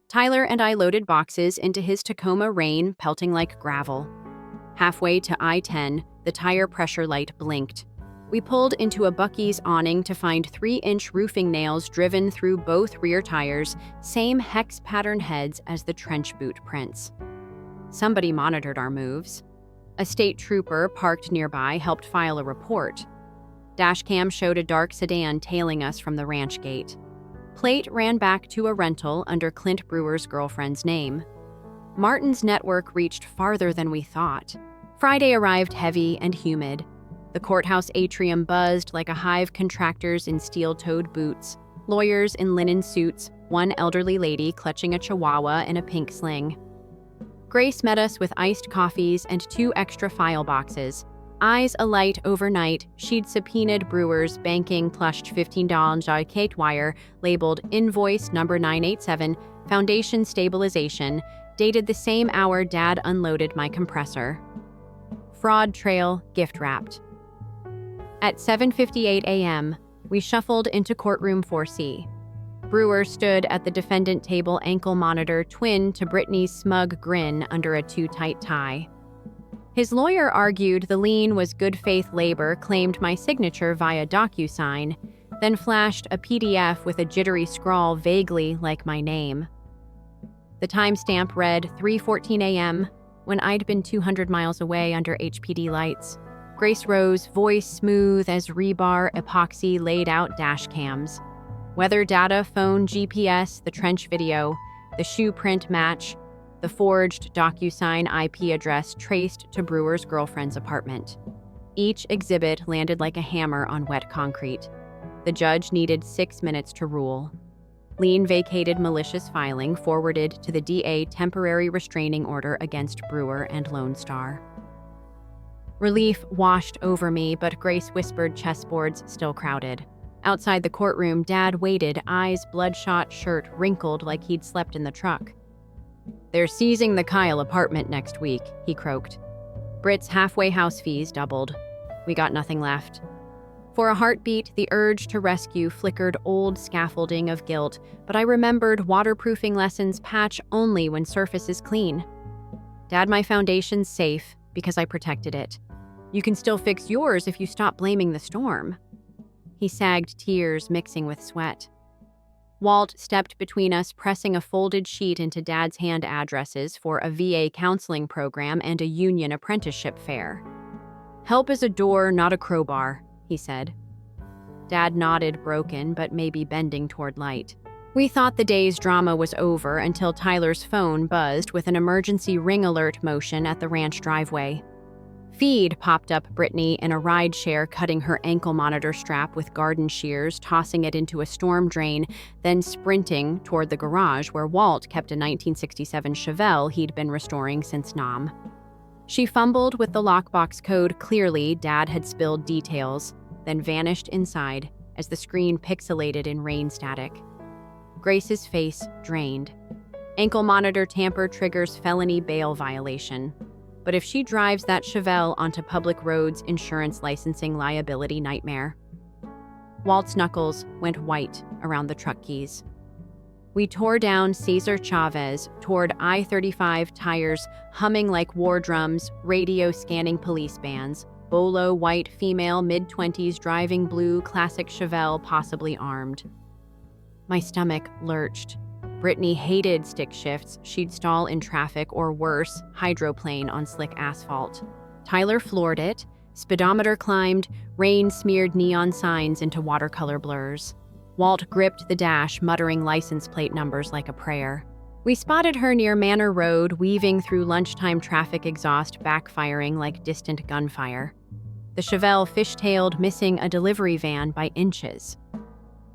[SPEAKER 1] Tyler and I loaded boxes into his Tacoma Rain, pelting like gravel. Halfway to I-10, the tire pressure light blinked. We pulled into a Buc-ee's awning to find 3-inch roofing nails driven through both rear tires, same hex pattern heads as the trench boot prints. Somebody monitored our moves. A state trooper parked nearby helped file a report. Dashcam showed a dark sedan tailing us from the ranch gate. Plate ran back to a rental under Clint Brewer's girlfriend's name. Martin's network reached farther than we thought. Friday arrived heavy and humid. The courthouse atrium buzzed like a hive, contractors in steel-toed boots, lawyers in linen suits, one elderly lady clutching a chihuahua in a pink sling. Grace met us with iced coffees and 2 extra file boxes. Eyes alight overnight, she'd subpoenaed Brewer's banking plushed $15 Kate wire labeled invoice number 987, foundation stabilization, dated the same hour Dad unloaded my compressor. Fraud trail gift wrapped. At 7:58 a.m., we shuffled into courtroom 4C. Brewer stood at the defendant table, ankle monitor twin to Brittany's smug grin under a too-tight tie. His lawyer argued the lien was good faith labor, claimed my signature via DocuSign, then flashed a PDF with a jittery scrawl vaguely like my name. The timestamp read 3:14 a.m., when I'd been 200 miles away under HPD lights. Grace Rose, voice smooth as rebar epoxy laid out dash cams. Weather data, phone, GPS, the trench video, the shoe print match, the forged DocuSign IP address traced to Brewer's girlfriend's apartment. Each exhibit landed like a hammer on wet concrete. The judge needed 6 minutes to rule. Lien vacated malicious filing, forwarded to the DA temporary restraining order against Brewer and Lone Star. Relief washed over me, but Grace whispered chessboards still crowded. Outside the courtroom, Dad waited, eyes bloodshot, shirt wrinkled like he'd slept in the truck. "They're seizing the Kyle apartment next week," he croaked. Britt's halfway house fees doubled. We got nothing left. For a heartbeat, the urge to rescue flickered old scaffolding of guilt, but I remembered waterproofing lessons patch only when surface is clean. "Dad, my foundation's safe because I protected it. You can still fix yours if you stop blaming the storm." He sagged, tears mixing with sweat. Walt stepped between us, pressing a folded sheet into Dad's hand addresses for a VA counseling program and a union apprenticeship fair. "Help is a door, not a crowbar," he said. Dad nodded, broken, but maybe bending toward light. We thought the day's drama was over until Tyler's phone buzzed with an emergency ring alert motion at the ranch driveway. "Feed," popped up Brittany in a rideshare, cutting her ankle monitor strap with garden shears, tossing it into a storm drain, then sprinting toward the garage where Walt kept a 1967 Chevelle he'd been restoring since Nam. She fumbled with the lockbox code. Clearly, Dad had spilled details, then vanished inside as the screen pixelated in rain static. Grace's face drained. Ankle monitor tamper triggers felony bail violation. But if she drives that Chevelle onto public roads, insurance licensing liability nightmare. Walt's knuckles went white around the truck keys. We tore down Cesar Chavez toward I-35, tires humming like war drums, radio scanning police bands, bolo white female mid-20s driving blue classic Chevelle, possibly armed. My stomach lurched. Brittany hated stick shifts. She'd stall in traffic or worse, hydroplane on slick asphalt. Tyler floored it. Speedometer climbed. Rain smeared neon signs into watercolor blurs. Walt gripped the dash, muttering license plate numbers like a prayer. We spotted her near Manor Road, weaving through lunchtime traffic exhaust, backfiring like distant gunfire. The Chevelle fishtailed, missing a delivery van by inches.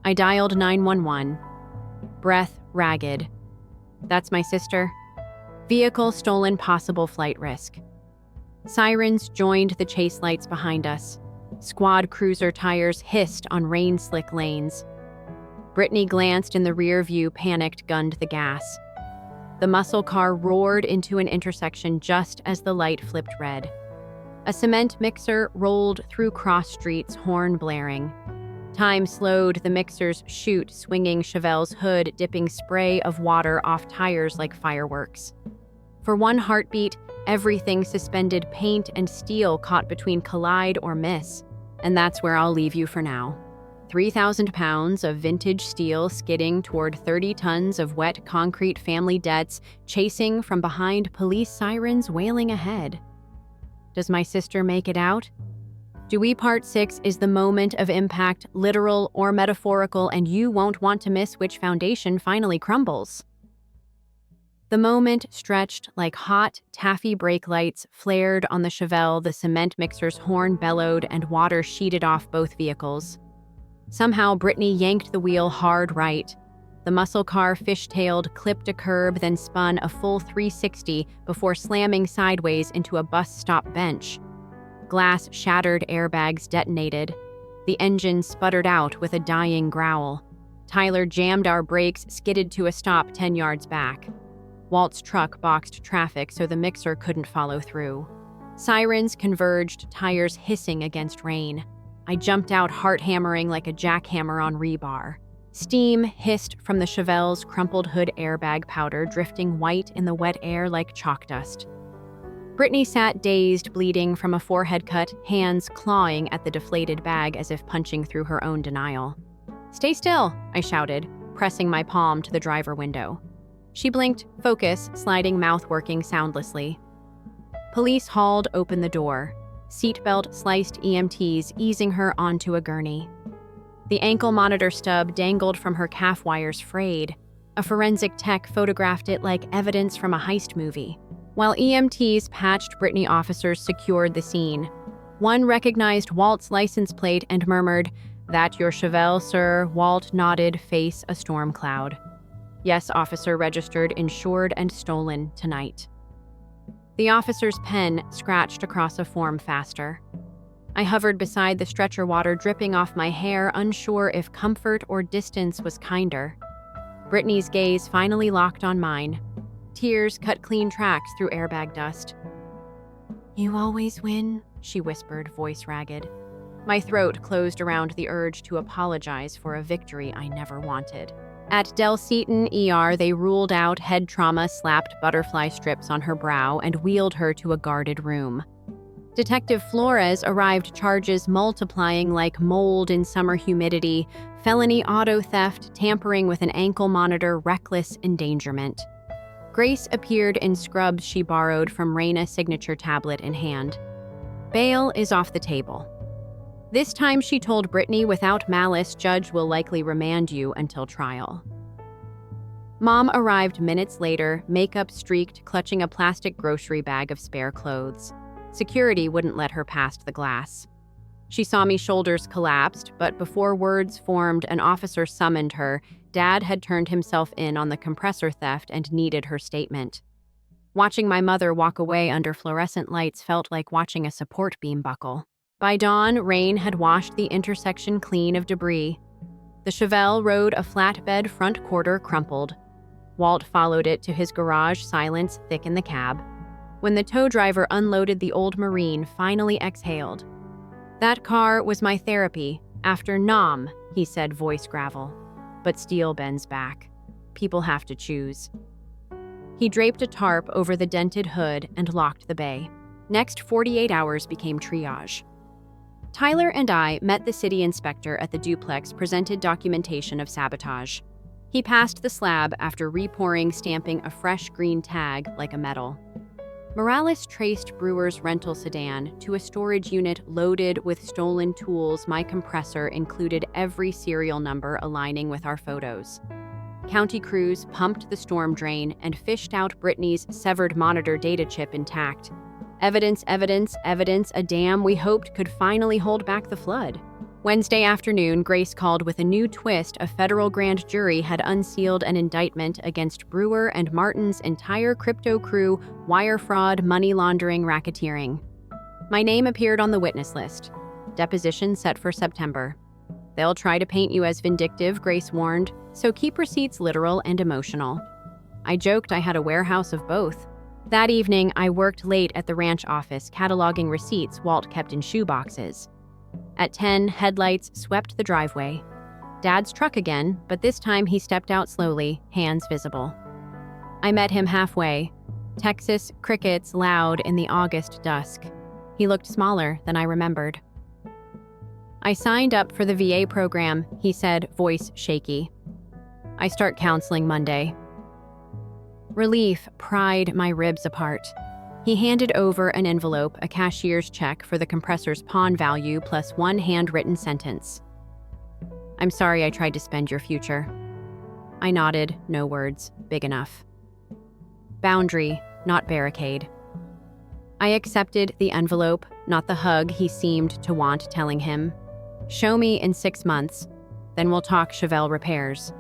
[SPEAKER 1] I dialed 911. Breath ragged. "That's my sister." Vehicle stolen, possible flight risk. Sirens joined the chase lights behind us. Squad cruiser tires hissed on rain-slick lanes. Brittany glanced in the rear view, panicked, gunned the gas. The muscle car roared into an intersection just as the light flipped red. A cement mixer rolled through cross streets, horn blaring. Time slowed, the mixer's chute swinging Chevelle's hood, dipping spray of water off tires like fireworks. For one heartbeat, everything suspended, paint and steel caught between collide or miss. And that's where I'll leave you for now. 3,000 pounds of vintage steel skidding toward 30 tons of wet concrete, family debts, chasing from behind, police sirens wailing ahead. Does my sister make it out? Do we Part 6 is the moment of impact, literal or metaphorical, and you won't want to miss which foundation finally crumbles. The moment stretched like hot, taffy brake lights flared on the Chevelle, the cement mixer's horn bellowed, and water sheeted off both vehicles. Somehow, Brittany yanked the wheel hard right. The muscle car fishtailed, clipped a curb, then spun a full 360 before slamming sideways into a bus stop bench. Glass shattered, airbags detonated. The engine sputtered out with a dying growl. Tyler jammed our brakes, skidded to a stop 10 yards back. Walt's truck boxed traffic so the mixer couldn't follow through. Sirens converged, tires hissing against rain. I jumped out, heart hammering like a jackhammer on rebar. Steam hissed from the Chevelle's crumpled hood airbag powder, drifting white in the wet air like chalk dust. Brittany sat dazed, bleeding from a forehead cut, hands clawing at the deflated bag as if punching through her own denial. "Stay still," I shouted, pressing my palm to the driver window. She blinked, focus, sliding mouth working soundlessly. Police hauled open the door. Seatbelt sliced EMTs, easing her onto a gurney. The ankle monitor stub dangled from her calf wires, frayed. A forensic tech photographed it like evidence from a heist movie. While EMTs patched, Brittany officers secured the scene. One recognized Walt's license plate and murmured, "That your Chevelle, sir?" Walt nodded, face a storm cloud. "Yes, officer, registered, insured, and stolen tonight." The officer's pen scratched across a form faster. I hovered beside the stretcher, water dripping off my hair, unsure if comfort or distance was kinder. Brittany's gaze finally locked on mine. Tears cut clean tracks through airbag dust. "You always win," she whispered, voice ragged. My throat closed around the urge to apologize for a victory I never wanted. At Del Seaton ER, they ruled out head trauma, slapped butterfly strips on her brow, and wheeled her to a guarded room. Detective Flores arrived, charges multiplying like mold in summer humidity, felony auto theft, tampering with an ankle monitor, reckless endangerment. Grace appeared in scrubs she borrowed from Raina's signature tablet in hand. Bail is off the table. This time, she told Brittany, without malice, judge will likely remand you until trial. Mom arrived minutes later, makeup streaked, clutching a plastic grocery bag of spare clothes. Security wouldn't let her past the glass. She saw me, shoulders collapsed, but before words formed, an officer summoned her. Dad had turned himself in on the compressor theft and needed her statement. Watching my mother walk away under fluorescent lights felt like watching a support beam buckle. By dawn, rain had washed the intersection clean of debris. The Chevelle rode a flatbed, front quarter crumpled. Walt followed it to his garage, silence thick in the cab. When the tow driver unloaded, the old Marine finally exhaled. "That car was my therapy. After Nam," he said, voice gravel. But steel bends back. People have to choose. He draped a tarp over the dented hood and locked the bay. Next 48 hours became triage. Tyler and I met the city inspector at the duplex, presented documentation of sabotage. He passed the slab after repouring, stamping a fresh green tag like a medal. Morales traced Brewer's rental sedan to a storage unit loaded with stolen tools. My compressor included every serial number aligning with our photos. County crews pumped the storm drain and fished out Brittany's severed monitor data chip intact. Evidence, evidence, evidence, a dam we hoped could finally hold back the flood. Wednesday afternoon, Grace called with a new twist. A federal grand jury had unsealed an indictment against Brewer and Martin's entire crypto crew, wire fraud, money laundering, racketeering. My name appeared on the witness list. Deposition set for September. "They'll try to paint you as vindictive," Grace warned, "so keep receipts literal and emotional." I joked I had a warehouse of both. That evening, I worked late at the ranch office, cataloging receipts Walt kept in shoeboxes. At 10, headlights swept the driveway. Dad's truck again, but this time he stepped out slowly, hands visible. I met him halfway. Texas crickets loud in the August dusk. He looked smaller than I remembered. "I signed up for the VA program," he said, voice shaky. "I start counseling Monday." Relief pried my ribs apart. He handed over an envelope, a cashier's check for the compressor's pawn value plus one handwritten sentence. "I'm sorry I tried to spend your future." I nodded, no words, big enough. Boundary, not barricade. I accepted the envelope, not the hug he seemed to want, telling him, "Show me in 6 months, then we'll talk Chevelle repairs."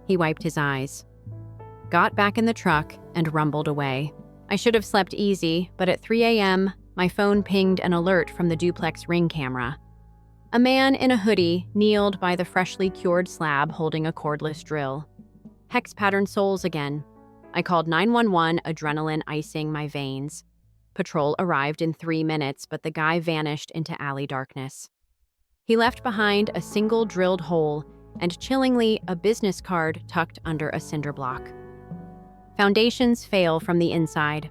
[SPEAKER 1] He wiped his eyes, got back in the truck, and rumbled away. I should have slept easy, but at 3 a.m., my phone pinged an alert from the duplex ring camera. A man in a hoodie kneeled by the freshly cured slab holding a cordless drill. Hex pattern souls again. I called 911, adrenaline icing my veins. Patrol arrived in 3 minutes, but the guy vanished into alley darkness. He left behind a single drilled hole and, chillingly, a business card tucked under a cinder block. Foundations fail from the inside.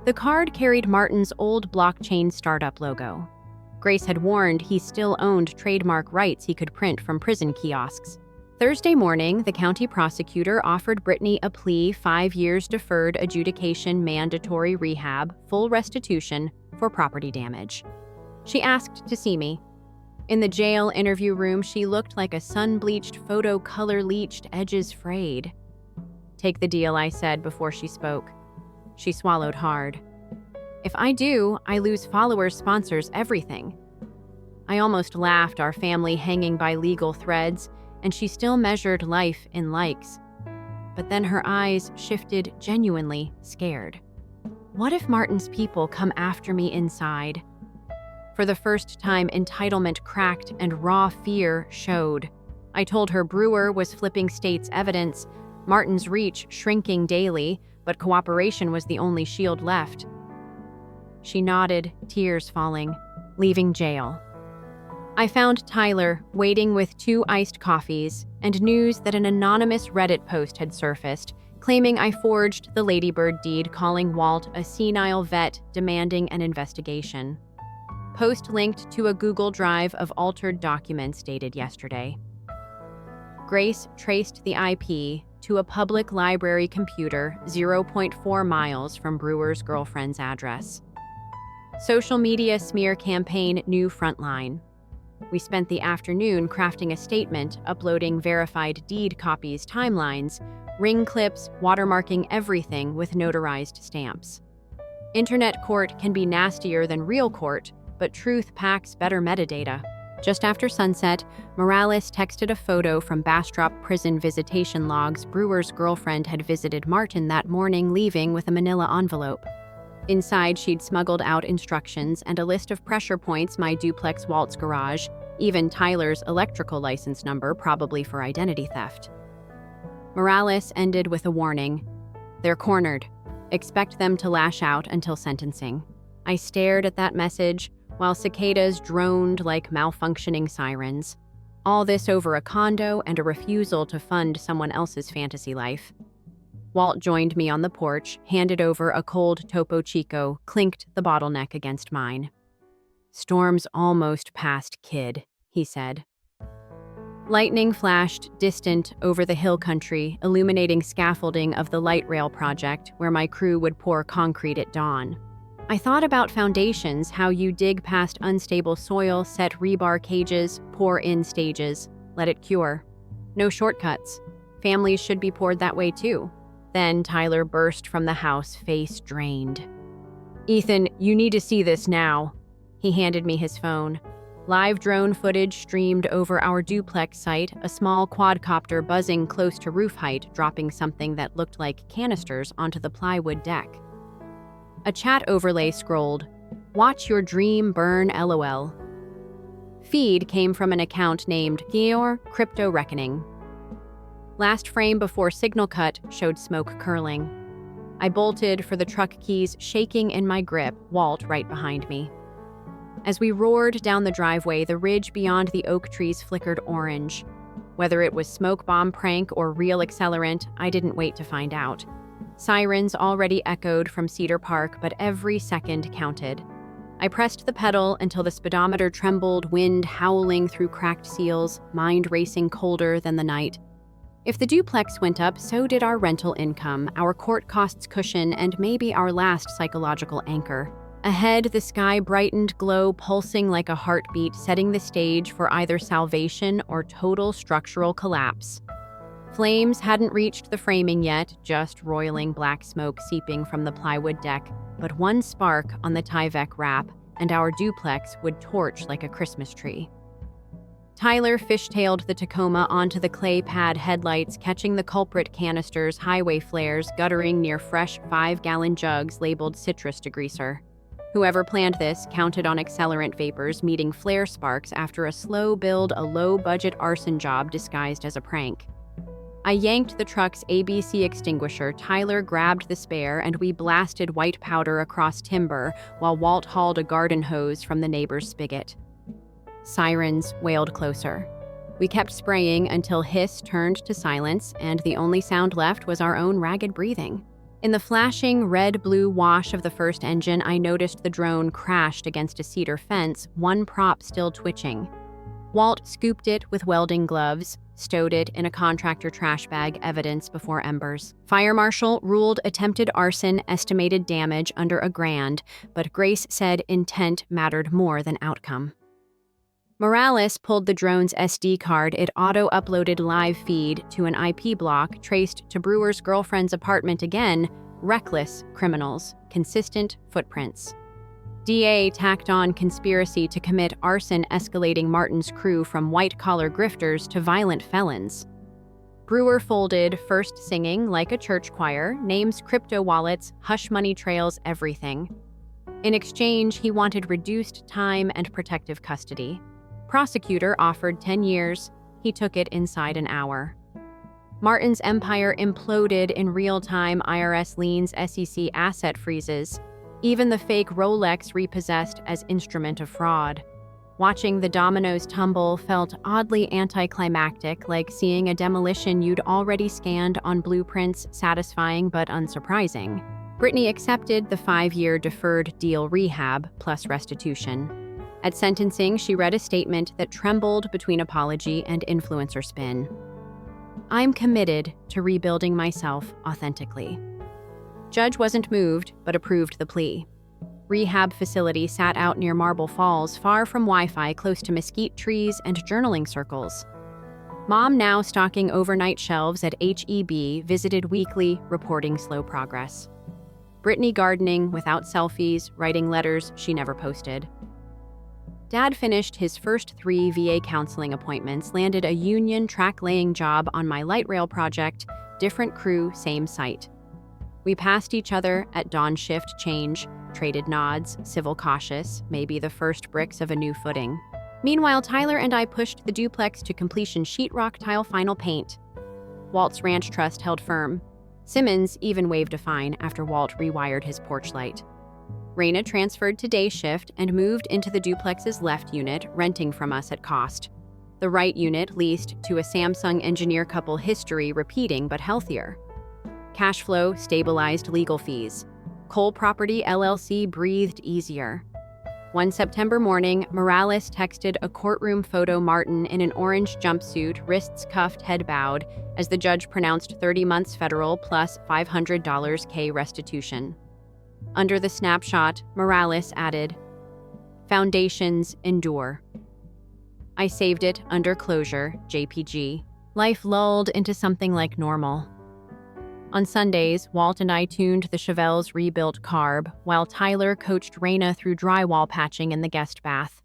[SPEAKER 1] The card carried Martin's old blockchain startup logo. Grace had warned he still owned trademark rights he could print from prison kiosks. Thursday morning, the county prosecutor offered Brittany a plea: 5 years deferred adjudication, mandatory rehab, full restitution for property damage. She asked to see me. In the jail interview room, she looked like a sun-bleached photo, color-leached, edges frayed. "Take the deal," I said before she spoke. She swallowed hard. "If I do, I lose followers, sponsors, everything." I almost laughed, our family hanging by legal threads, and she still measured life in likes. But then her eyes shifted, genuinely scared. What if Martin's people come after me inside? For the first time, entitlement cracked and raw fear showed. I told her Brewer was flipping state's evidence, Martin's reach shrinking daily, but cooperation was the only shield left. She nodded, tears falling, leaving jail. I found Tyler waiting with 2 iced coffees and news that an anonymous Reddit post had surfaced, claiming I forged the Ladybird deed, calling Walt a senile vet, demanding an investigation. Post linked to a Google Drive of altered documents dated yesterday. Grace traced the IP to a public library computer 0.4 miles from Brewer's girlfriend's address. Social media smear campaign new frontline. We spent the afternoon crafting a statement, uploading verified deed copies, timelines, ring clips, watermarking everything with notarized stamps. Internet court can be nastier than real court, but truth packs better metadata. Just after sunset, Morales texted a photo from Bastrop prison visitation logs. Brewer's girlfriend had visited Martin that morning, leaving with a manila envelope. Inside, she'd smuggled out instructions and a list of pressure points: my duplex, Walt's garage, even Tyler's electrical license number, probably for identity theft. Morales ended with a warning: "They're cornered. Expect them to lash out until sentencing." I stared at that message while cicadas droned like malfunctioning sirens. All this over a condo and a refusal to fund someone else's fantasy life. Walt joined me on the porch, handed over a cold Topo Chico, clinked the bottleneck against mine. "Storm's almost past, kid," he said. Lightning flashed distant over the hill country, illuminating scaffolding of the light rail project where my crew would pour concrete at dawn. I thought about foundations, how you dig past unstable soil, set rebar cages, pour in stages, let it cure. No shortcuts. Families should be poured that way too. Then Tyler burst from the house, face drained. "Ethan, you need to see this now." He handed me his phone. Live drone footage streamed over our duplex site, a small quadcopter buzzing close to roof height, dropping something that looked like canisters onto the plywood deck. A chat overlay scrolled, "Watch your dream burn, LOL." Feed came from an account named Geor Crypto Reckoning. Last frame before signal cut showed smoke curling. I bolted for the truck keys, shaking in my grip, Walt right behind me. As we roared down the driveway, the ridge beyond the oak trees flickered orange. Whether it was smoke bomb prank or real accelerant, I didn't wait to find out. Sirens already echoed from Cedar Park, but every second counted. I pressed the pedal until the speedometer trembled, wind howling through cracked seals, mind racing colder than the night. If the duplex went up, so did our rental income, our court costs cushion, and maybe our last psychological anchor. Ahead, the sky brightened, glow pulsing like a heartbeat, setting the stage for either salvation or total structural collapse. Flames hadn't reached the framing yet, just roiling black smoke seeping from the plywood deck, but one spark on the Tyvek wrap, and our duplex would torch like a Christmas tree. Tyler fishtailed the Tacoma onto the clay pad headlights, catching the culprit canisters, highway flares guttering near fresh 5-gallon jugs labeled citrus degreaser. Whoever planned this counted on accelerant vapors meeting flare sparks after a slow build, a low-budget arson job disguised as a prank. I yanked the truck's ABC extinguisher, Tyler grabbed the spare, and we blasted white powder across timber while Walt hauled a garden hose from the neighbor's spigot. Sirens wailed closer. We kept spraying until hiss turned to silence, and the only sound left was our own ragged breathing. In the flashing red-blue wash of the first engine, I noticed the drone crashed against a cedar fence, one prop still twitching. Walt scooped it with welding gloves, stowed it in a contractor trash bag, evidence before embers. Fire marshal ruled attempted arson, estimated damage under $1,000, but Grace said intent mattered more than outcome. Morales pulled the drone's SD card. It auto-uploaded live feed to an IP block traced to Brewer's girlfriend's apartment again. Reckless criminals, consistent footprints. DA tacked on conspiracy to commit arson, escalating Martin's crew from white-collar grifters to violent felons. Brewer folded, first singing like a church choir, names, crypto wallets, hush money trails, everything. In exchange, he wanted reduced time and protective custody. Prosecutor offered 10 years. He took it inside an hour. Martin's empire imploded in real time. IRS liens, SEC asset freezes. Even the fake Rolex repossessed as instrument of fraud. Watching the dominoes tumble felt oddly anticlimactic, like seeing a demolition you'd already scanned on blueprints, satisfying but unsurprising. Brittany accepted the 5-year deferred deal rehab plus restitution. At sentencing, she read a statement that trembled between apology and influencer spin. "I'm committed to rebuilding myself authentically." Judge wasn't moved, but approved the plea. Rehab facility sat out near Marble Falls, far from Wi-Fi, close to mesquite trees and journaling circles. Mom, now stocking overnight shelves at HEB, visited weekly, reporting slow progress. Brittany gardening without selfies, writing letters she never posted. Dad finished his first 3 VA counseling appointments, landed a union track-laying job on my light rail project, different crew, same site. We passed each other at dawn shift change, traded nods, civil cautious, maybe the first bricks of a new footing. Meanwhile, Tyler and I pushed the duplex to completion, sheetrock, tile, final paint. Walt's ranch trust held firm. Simmons even waved a fine after Walt rewired his porch light. Raina transferred to day shift and moved into the duplex's left unit, renting from us at cost. The right unit leased to a Samsung engineer couple, history repeating but healthier. Cash flow stabilized, legal fees. Cole Property LLC breathed easier. One September morning, Morales texted a courtroom photo, Martin in an orange jumpsuit, wrists cuffed, head bowed, as the judge pronounced 30 months federal plus $500 K restitution. Under the snapshot, Morales added, "Foundations endure." I saved it under closure, JPG. Life lulled into something like normal. On Sundays, Walt and I tuned the Chevelle's rebuilt carb, while Tyler coached Raina through drywall patching in the guest bath.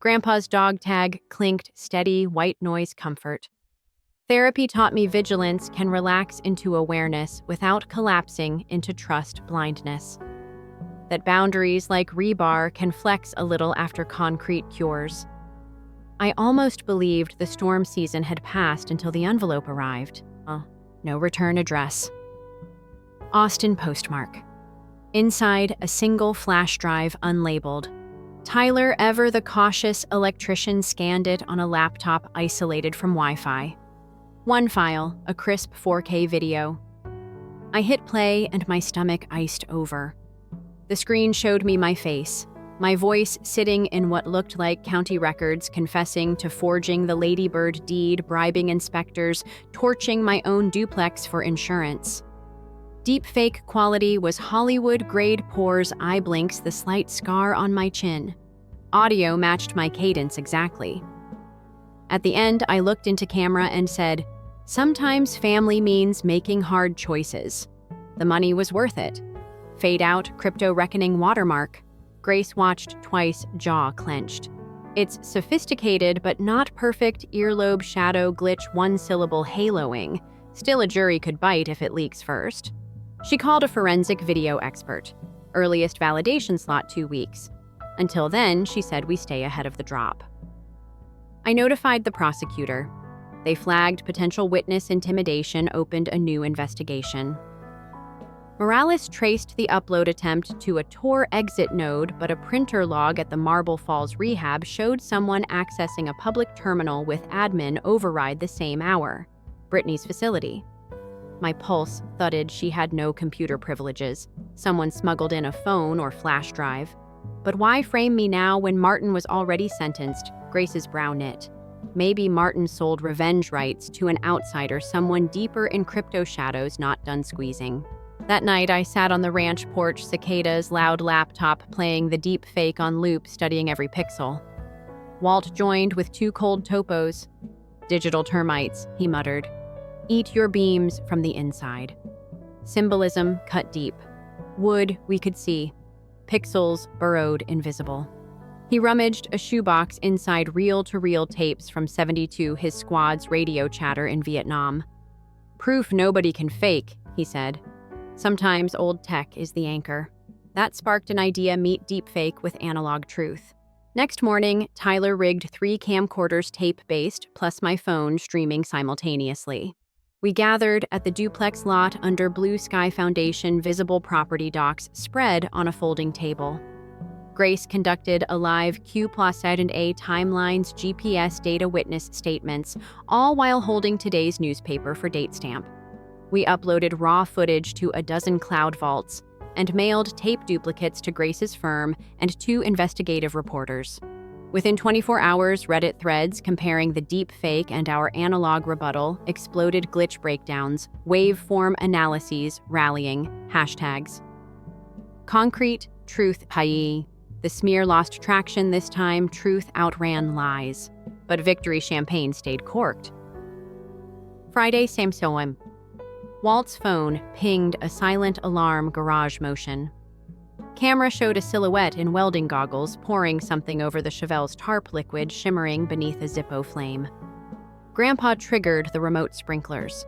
[SPEAKER 1] Grandpa's dog tag clinked, steady, white noise comfort. Therapy taught me vigilance can relax into awareness without collapsing into trust blindness. That boundaries like rebar can flex a little after concrete cures. I almost believed the storm season had passed until the envelope arrived. No return address. Austin postmark. Inside, a single flash drive unlabeled. Tyler, ever the cautious electrician, scanned it on a laptop isolated from Wi-Fi. One file, a crisp 4K video. I hit play and my stomach iced over. The screen showed me my face, my voice sitting in what looked like county records, confessing to forging the Ladybird deed, bribing inspectors, torching my own duplex for insurance. Deepfake quality was Hollywood-grade pores, eye blinks, the slight scar on my chin. Audio matched my cadence exactly. At the end, I looked into camera and said, "Sometimes family means making hard choices." The money was worth it. Fade out, crypto reckoning watermark. Grace watched twice, jaw clenched. It's sophisticated but not perfect, earlobe shadow glitch, one-syllable haloing. Still, a jury could bite if it leaks first. She called a forensic video expert. Earliest validation slot 2 weeks. Until then, she said we stay ahead of the drop. I notified the prosecutor. They flagged potential witness intimidation, opened a new investigation. Morales traced the upload attempt to a Tor exit node, but a printer log at the Marble Falls Rehab showed someone accessing a public terminal with admin override the same hour. Brittany's facility. My pulse thudded. She had no computer privileges. Someone smuggled in a phone or flash drive. But why frame me now when Martin was already sentenced? Grace's brow knit. Maybe Martin sold revenge rights to an outsider, someone deeper in crypto shadows not done squeezing. That night, I sat on the ranch porch, cicadas, loud laptop, playing the deep fake on loop, studying every pixel. Walt joined with 2 cold topos. Digital termites, he muttered. Eat your beams from the inside. Symbolism cut deep. Wood we could see. Pixels burrowed invisible. He rummaged a shoebox inside reel-to-reel tapes from 72, his squad's radio chatter in Vietnam. Proof nobody can fake, he said. Sometimes old tech is the anchor. That sparked an idea: meet deepfake with analog truth. Next morning, Tyler rigged 3 camcorders tape-based, plus my phone streaming simultaneously. We gathered at the duplex lot under Blue Sky Foundation visible property docs spread on a folding table. Grace conducted a live Q+A timelines, GPS data witness statements, all while holding today's newspaper for date stamp. We uploaded raw footage to a dozen cloud vaults and mailed tape duplicates to Grace's firm and 2 investigative reporters. Within 24 hours, Reddit threads comparing the deep fake and our analog rebuttal exploded: glitch breakdowns, waveform analyses, rallying, hashtags. Concrete, truth, hai. The smear lost traction this time, truth outran lies. But victory champagne stayed corked. Friday, Samsoem. Walt's phone pinged a silent alarm garage motion. Camera showed a silhouette in welding goggles pouring something over the Chevelle's tarp liquid shimmering beneath a Zippo flame. Grandpa triggered the remote sprinklers.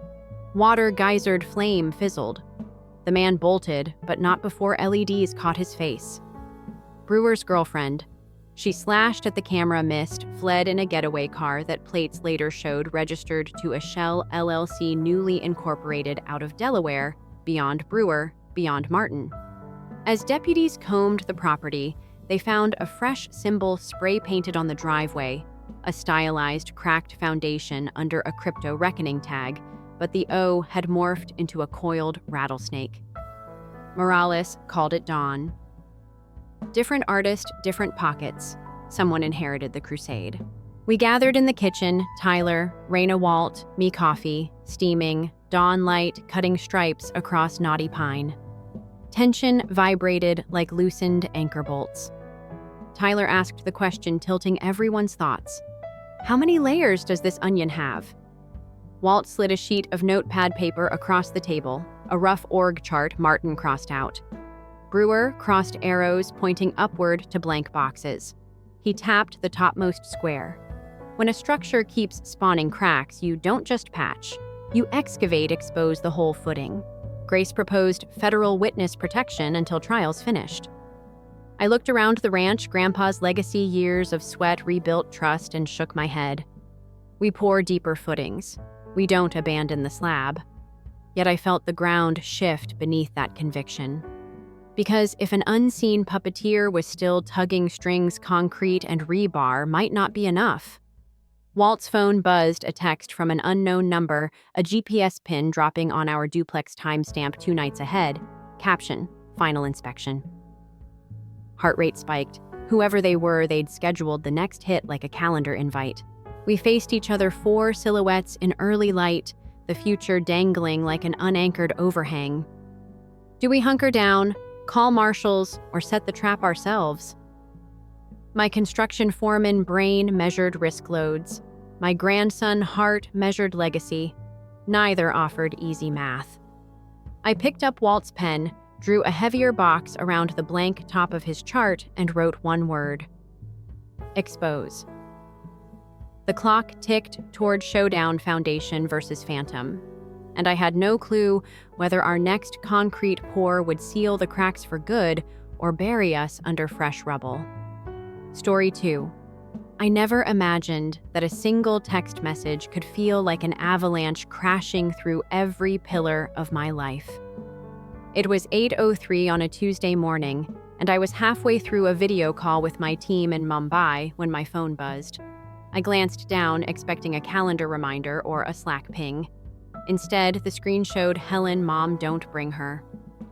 [SPEAKER 1] Water geysered, flame fizzled. The man bolted, but not before LEDs caught his face. Brewer's girlfriend. She slashed at the camera, missed, fled in a getaway car that plates later showed registered to a Shell LLC newly incorporated out of Delaware, beyond Brewer, beyond Martin. As deputies combed the property, they found a fresh symbol spray-painted on the driveway, a stylized, cracked foundation under a crypto reckoning tag, but the O had morphed into a coiled rattlesnake. Morales called it Dawn. Different artist, different pockets. Someone inherited the crusade. We gathered in the kitchen, Tyler, Raina, Walt, me, coffee, steaming, dawn light cutting stripes across knotty pine. Tension vibrated like loosened anchor bolts. Tyler asked the question, tilting everyone's thoughts. How many layers does this onion have? Walt slid a sheet of notepad paper across the table, a rough org chart Martin crossed out. Brewer crossed arrows pointing upward to blank boxes. He tapped the topmost square. When a structure keeps spawning cracks, you don't just patch. You excavate, expose the whole footing. Grace proposed federal witness protection until trial's finished. I looked around the ranch, Grandpa's legacy, years of sweat, rebuilt trust, and shook my head. We pour deeper footings. We don't abandon the slab. Yet I felt the ground shift beneath that conviction. Because if an unseen puppeteer was still tugging strings, concrete and rebar might not be enough. Walt's phone buzzed, a text from an unknown number, a GPS pin dropping on our duplex timestamp 2 nights ahead. Caption, final inspection. Heart rate spiked. Whoever they were, they'd scheduled the next hit like a calendar invite. We faced each other, 4 silhouettes in early light, the future dangling like an unanchored overhang. Do we hunker down, call marshals, or set the trap ourselves? My construction foreman brain measured risk loads. My grandson heart measured legacy. Neither offered easy math. I picked up Walt's pen, drew a heavier box around the blank top of his chart, and wrote one word. Expose. The clock ticked toward Showdown Foundation versus Phantom, and I had no clue whether our next concrete pour would seal the cracks for good or bury us under fresh rubble. Story 2. I never imagined that a single text message could feel like an avalanche crashing through every pillar of my life. It was 8:03 on a Tuesday morning, and I was halfway through a video call with my team in Mumbai when my phone buzzed. I glanced down, expecting a calendar reminder or a Slack ping. Instead, the screen showed, "Helen, Mom, don't bring her.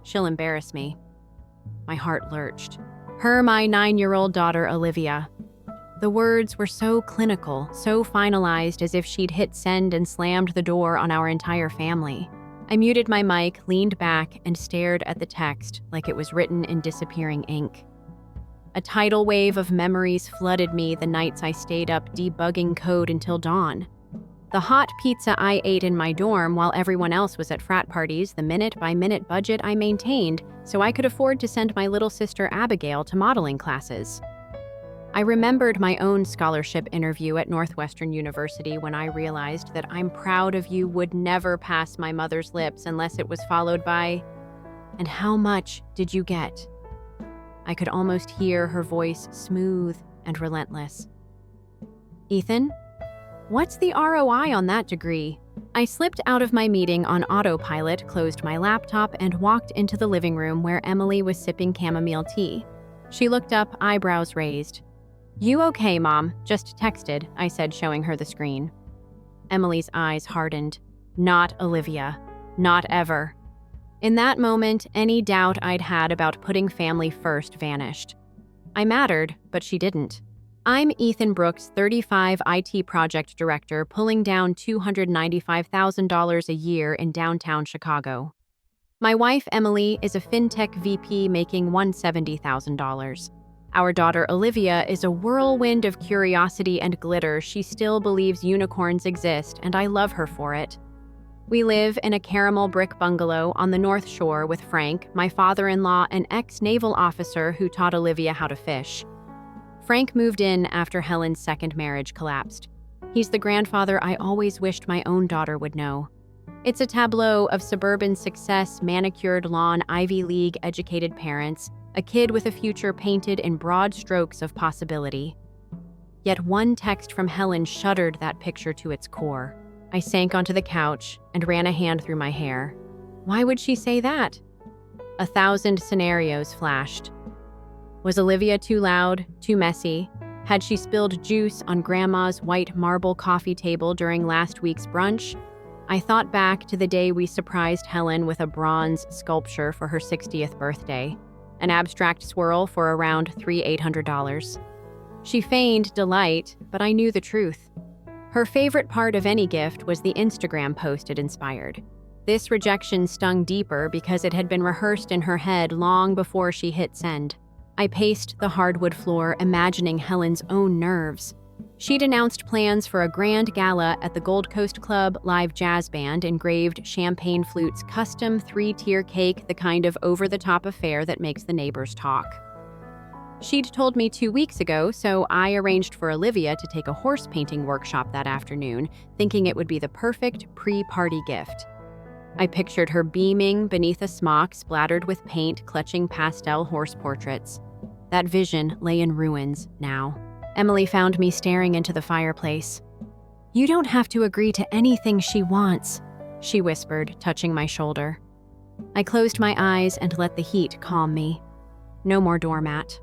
[SPEAKER 1] She'll embarrass me." My heart lurched. Her, my 9-year-old daughter, Olivia. The words were so clinical, so finalized, as if she'd hit send and slammed the door on our entire family. I muted my mic, leaned back, and stared at the text like it was written in disappearing ink. A tidal wave of memories flooded me the nights I stayed up debugging code until dawn. The hot pizza I ate in my dorm while everyone else was at frat parties, the minute-by-minute budget I maintained so I could afford to send my little sister Abigail to modeling classes. I remembered my own scholarship interview at Northwestern University when I realized that "I'm proud of you" would never pass my mother's lips unless it was followed by, "And how much did you get?" I could almost hear her voice, smooth and relentless. "Ethan, what's the ROI on that degree?" I slipped out of my meeting on autopilot, closed my laptop, and walked into the living room where Emily was sipping chamomile tea. She looked up, eyebrows raised. "You okay, Mom? Just texted," I said, showing her the screen. Emily's eyes hardened. Not Olivia. Not ever. In that moment, any doubt I'd had about putting family first vanished. I mattered, but she didn't. I'm Ethan Brooks, 35, IT project director, pulling down $295,000 a year in downtown Chicago. My wife, Emily, is a fintech VP making $170,000. Our daughter, Olivia, is a whirlwind of curiosity and glitter. She still believes unicorns exist, and I love her for it. We live in a caramel brick bungalow on the North Shore with Frank, my father-in-law, an ex-naval officer who taught Olivia how to fish. Frank moved in after Helen's second marriage collapsed. He's the grandfather I always wished my own daughter would know. It's a tableau of suburban success, manicured lawn, Ivy League-educated parents, a kid with a future painted in broad strokes of possibility. Yet one text from Helen shuddered that picture to its core. I sank onto the couch and ran a hand through my hair. Why would she say that? 1,000 scenarios flashed. Was Olivia too loud, too messy? Had she spilled juice on Grandma's white marble coffee table during last week's brunch? I thought back to the day we surprised Helen with a bronze sculpture for her 60th birthday. An abstract swirl for around $800. She feigned delight, but I knew the truth. Her favorite part of any gift was the Instagram post it inspired. This rejection stung deeper because it had been rehearsed in her head long before she hit send. I paced the hardwood floor, imagining Helen's own nerves. She'd announced plans for a grand gala at the Gold Coast Club live jazz band, engraved champagne flutes, custom 3-tier cake, the kind of over-the-top affair that makes the neighbors talk. She'd told me 2 weeks ago, so I arranged for Olivia to take a horse painting workshop that afternoon, thinking it would be the perfect pre-party gift. I pictured her beaming beneath a smock splattered with paint, clutching pastel horse portraits. That vision lay in ruins now. Emily found me staring into the fireplace. "You don't have to agree to anything she wants," she whispered, touching my shoulder. I closed my eyes and let the heat calm me. No more doormat.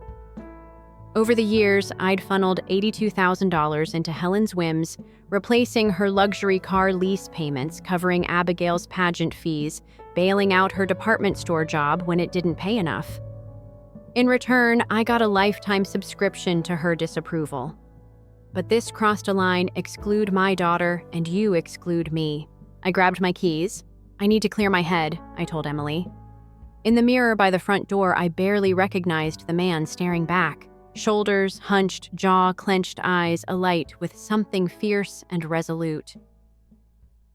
[SPEAKER 1] Over the years, I'd funneled $82,000 into Helen's whims, replacing her luxury car lease payments, covering Abigail's pageant fees, bailing out her department store job when it didn't pay enough. In return, I got a lifetime subscription to her disapproval. But this crossed a line: exclude my daughter, and you exclude me. I grabbed my keys. "I need to clear my head," I told Emily. In the mirror by the front door, I barely recognized the man staring back. Shoulders hunched, jaw clenched, eyes alight with something fierce and resolute.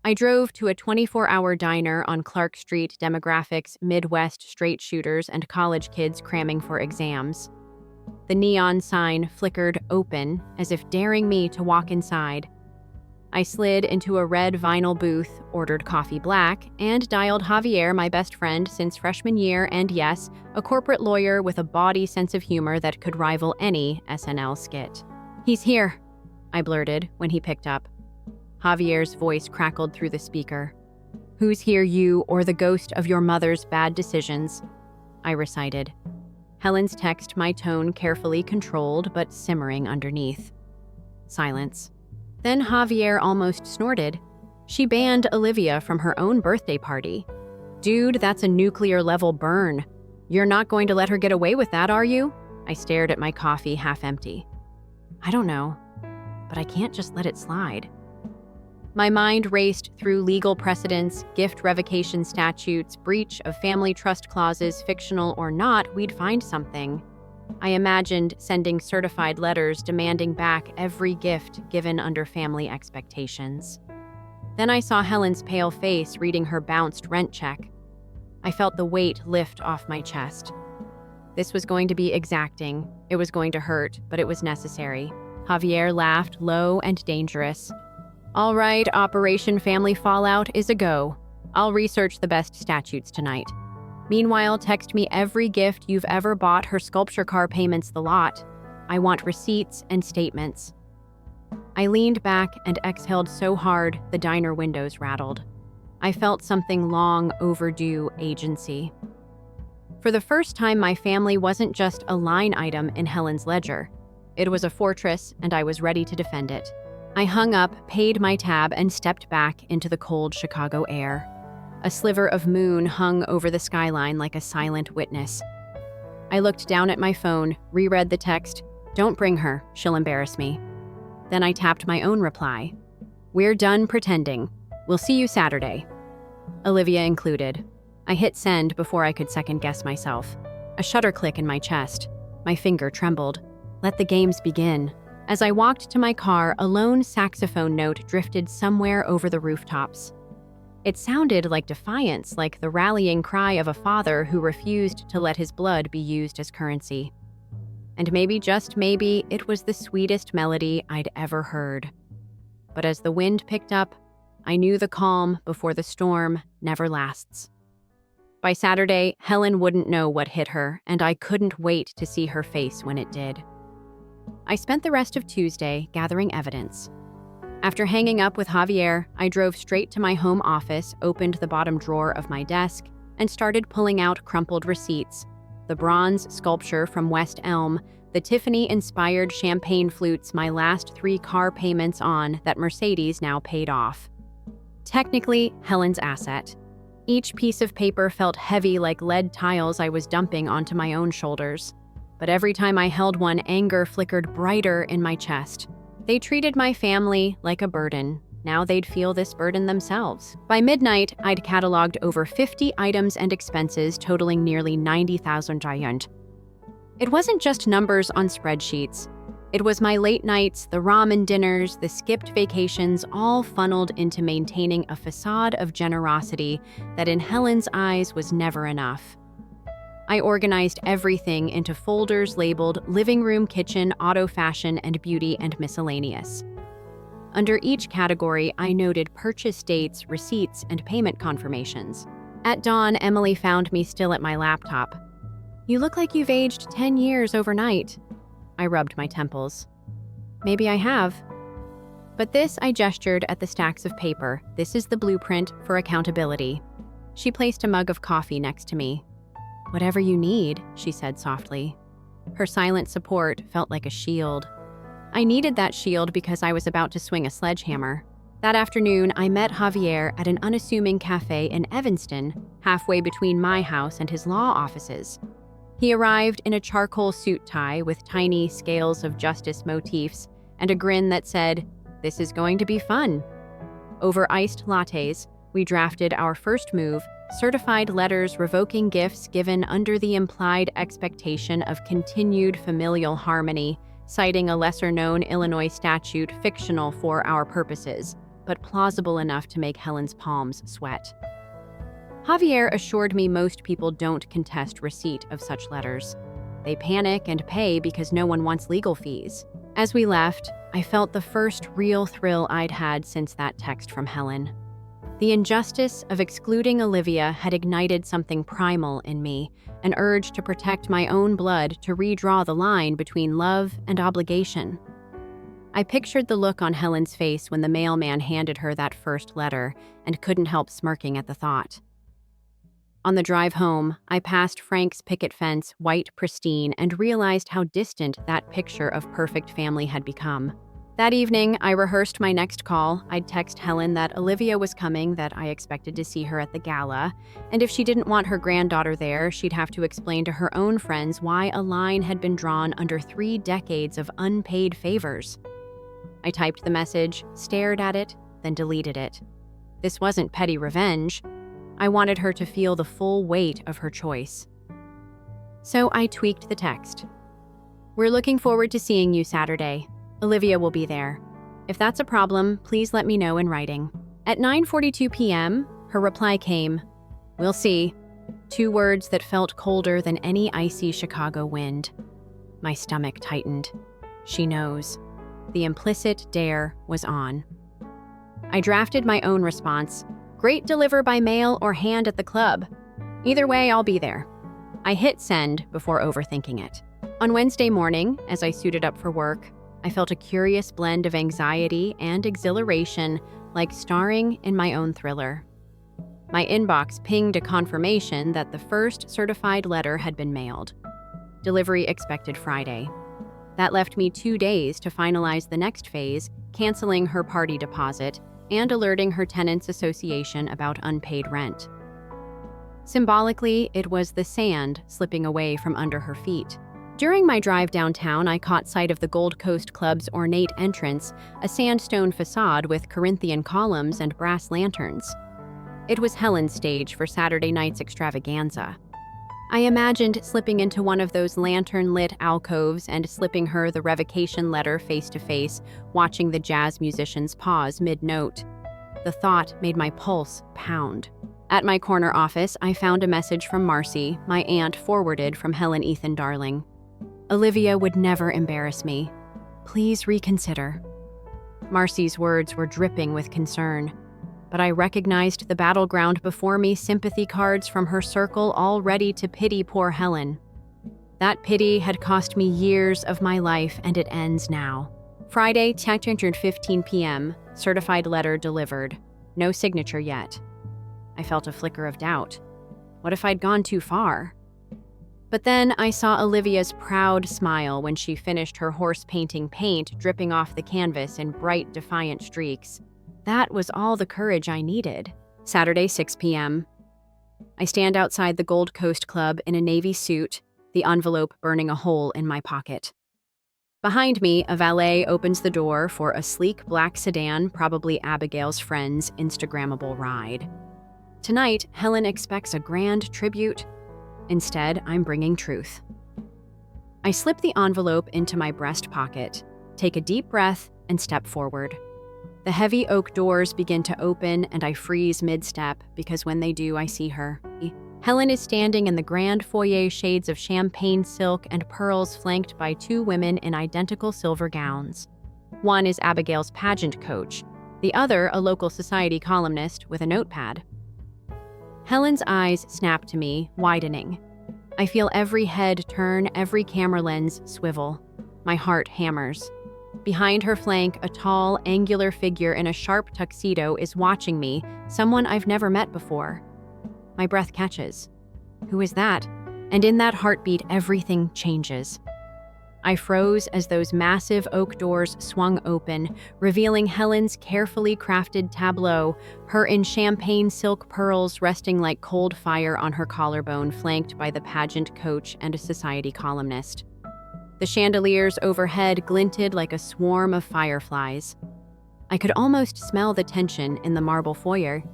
[SPEAKER 1] I drove to a 24-hour diner on Clark Street, demographics, Midwest straight shooters, and college kids cramming for exams. The neon sign flickered open, as if daring me to walk inside. I slid into a red vinyl booth, ordered coffee black, and dialed Javier, my best friend since freshman year, and yes, a corporate lawyer with a bawdy sense of humor that could rival any SNL skit. "He's here," I blurted when he picked up. Javier's voice crackled through the speaker. "Who's here, you or the ghost of your mother's bad decisions?" I recited. Helen's text, my tone carefully controlled but simmering underneath. Silence. Then Javier almost snorted. "She banned Olivia from her own birthday party. Dude, that's a nuclear-level burn. You're not going to let her get away with that, are you?" I stared at my coffee half empty. I don't know, but I can't just let it slide. My mind raced through legal precedents, gift revocation statutes, breach of family trust clauses, fictional or not, we'd find something. I imagined sending certified letters demanding back every gift given under family expectations. Then I saw Helen's pale face reading her bounced rent check. I felt the weight lift off my chest. This was going to be exacting. It was going to hurt, but it was necessary. Javier laughed, low and dangerous. "All right, Operation Family Fallout is a go. I'll research the best statutes tonight. Meanwhile, text me every gift you've ever bought her sculpture car payments the lot. I want receipts and statements." I leaned back and exhaled so hard the diner windows rattled. I felt something long overdue agency. For the first time, my family wasn't just a line item in Helen's ledger. It was a fortress, and I was ready to defend it. I hung up, paid my tab, and stepped back into the cold Chicago air. A sliver of moon hung over the skyline like a silent witness. I looked down at my phone, reread the text, "Don't bring her, she'll embarrass me." Then I tapped my own reply. "We're done pretending. We'll see you Saturday." Olivia included. I hit send before I could second-guess myself. A shutter click in my chest. My finger trembled. Let the games begin. As I walked to my car, a lone saxophone note drifted somewhere over the rooftops. It sounded like defiance, like the rallying cry of a father who refused to let his blood be used as currency. And maybe, just maybe, it was the sweetest melody I'd ever heard. But as the wind picked up, I knew the calm before the storm never lasts. By Saturday, Helen wouldn't know what hit her, and I couldn't wait to see her face when it did. I spent the rest of Tuesday gathering evidence. After hanging up with Javier, I drove straight to my home office, opened the bottom drawer of my desk, and started pulling out crumpled receipts. The bronze sculpture from West Elm, the Tiffany-inspired champagne flutes my last 3 car payments on that Mercedes now paid off. Technically, Helen's asset. Each piece of paper felt heavy like lead tiles I was dumping onto my own shoulders. But every time I held one, anger flickered brighter in my chest. They treated my family like a burden. Now they'd feel this burden themselves. By midnight, I'd cataloged over 50 items and expenses totaling nearly 90,000 jayant. It wasn't just numbers on spreadsheets. It was my late nights, the ramen dinners, the skipped vacations, all funneled into maintaining a facade of generosity that in Helen's eyes was never enough. I organized everything into folders labeled living room, kitchen, auto fashion, and beauty and miscellaneous. Under each category, I noted purchase dates, receipts, and payment confirmations. At dawn, Emily found me still at my laptop. "You look like you've aged 10 years overnight." I rubbed my temples. "Maybe I have." But this, I gestured at the stacks of paper. "This is the blueprint for accountability." She placed a mug of coffee next to me. "Whatever you need," she said softly. Her silent support felt like a shield. I needed that shield because I was about to swing a sledgehammer. That afternoon, I met Javier at an unassuming cafe in Evanston, halfway between my house and his law offices. He arrived in a charcoal suit tie with tiny scales of justice motifs and a grin that said, "This is going to be fun." Over iced lattes, we drafted our first move, certified letters revoking gifts given under the implied expectation of continued familial harmony, citing a lesser-known Illinois statute fictional for our purposes, but plausible enough to make Helen's palms sweat. Javier assured me most people don't contest receipt of such letters. They panic and pay because no one wants legal fees. As we left, I felt the first real thrill I'd had since that text from Helen. The injustice of excluding Olivia had ignited something primal in me, an urge to protect my own blood, to redraw the line between love and obligation. I pictured the look on Helen's face when the mailman handed her that first letter and couldn't help smirking at the thought. On the drive home, I passed Frank's picket fence, white pristine, and realized how distant that picture of perfect family had become. That evening, I rehearsed my next call. I'd text Helen that Olivia was coming, that I expected to see her at the gala, and if she didn't want her granddaughter there, she'd have to explain to her own friends why a line had been drawn under 3 decades of unpaid favors. I typed the message, stared at it, then deleted it. This wasn't petty revenge. I wanted her to feel the full weight of her choice. So I tweaked the text. "We're looking forward to seeing you Saturday. Olivia will be there. If that's a problem, please let me know in writing." At 9:42 p.m., her reply came, "We'll see." 2 words that felt colder than any icy Chicago wind. My stomach tightened. She knows. The implicit dare was on. I drafted my own response. "Great deliver by mail or hand at the club. Either way, I'll be there." I hit send before overthinking it. On Wednesday morning, as I suited up for work, I felt a curious blend of anxiety and exhilaration, like starring in my own thriller. My inbox pinged a confirmation that the first certified letter had been mailed. Delivery expected Friday. That left me 2 days to finalize the next phase, canceling her party deposit and alerting her tenants association about unpaid rent. Symbolically, it was the sand slipping away from under her feet. During my drive downtown, I caught sight of the Gold Coast Club's ornate entrance, a sandstone facade with Corinthian columns and brass lanterns. It was Helen's stage for Saturday night's extravaganza. I imagined slipping into one of those lantern-lit alcoves and slipping her the revocation letter face-to-face, watching the jazz musicians pause mid-note. The thought made my pulse pound. At my corner office, I found a message from Marcy, my aunt forwarded from Helen Ethan Darling. "Olivia would never embarrass me. Please reconsider." Marcy's words were dripping with concern, but I recognized the battleground before me, sympathy cards from her circle all ready to pity poor Helen. That pity had cost me years of my life, and it ends now. Friday, 10:15 p.m., certified letter delivered. No signature yet. I felt a flicker of doubt. What if I'd gone too far? But then I saw Olivia's proud smile when she finished her horse painting, paint dripping off the canvas in bright, defiant streaks. That was all the courage I needed. Saturday, 6 p.m. I stand outside the Gold Coast Club in a navy suit, the envelope burning a hole in my pocket. Behind me, a valet opens the door for a sleek black sedan, probably Abigail's friend's Instagrammable ride. Tonight, Helen expects a grand tribute. Instead, I'm bringing truth. I slip the envelope into my breast pocket, take a deep breath, and step forward. The heavy oak doors begin to open, and I freeze mid-step because when they do, I see her. Helen is standing in the grand foyer, shades of champagne silk and pearls, flanked by 2 women in identical silver gowns. One is Abigail's pageant coach, the other a local society columnist with a notepad. Helen's eyes snap to me, widening. I feel every head turn, every camera lens swivel. My heart hammers. Behind her flank, a tall, angular figure in a sharp tuxedo is watching me, someone I've never met before. My breath catches. Who is that? And in that heartbeat, everything changes. I froze as those massive oak doors swung open, revealing Helen's carefully crafted tableau, her in champagne silk pearls resting like cold fire on her collarbone, flanked by the pageant coach and a society columnist. The chandeliers overhead glinted like a swarm of fireflies. I could almost smell the tension in the marble foyer.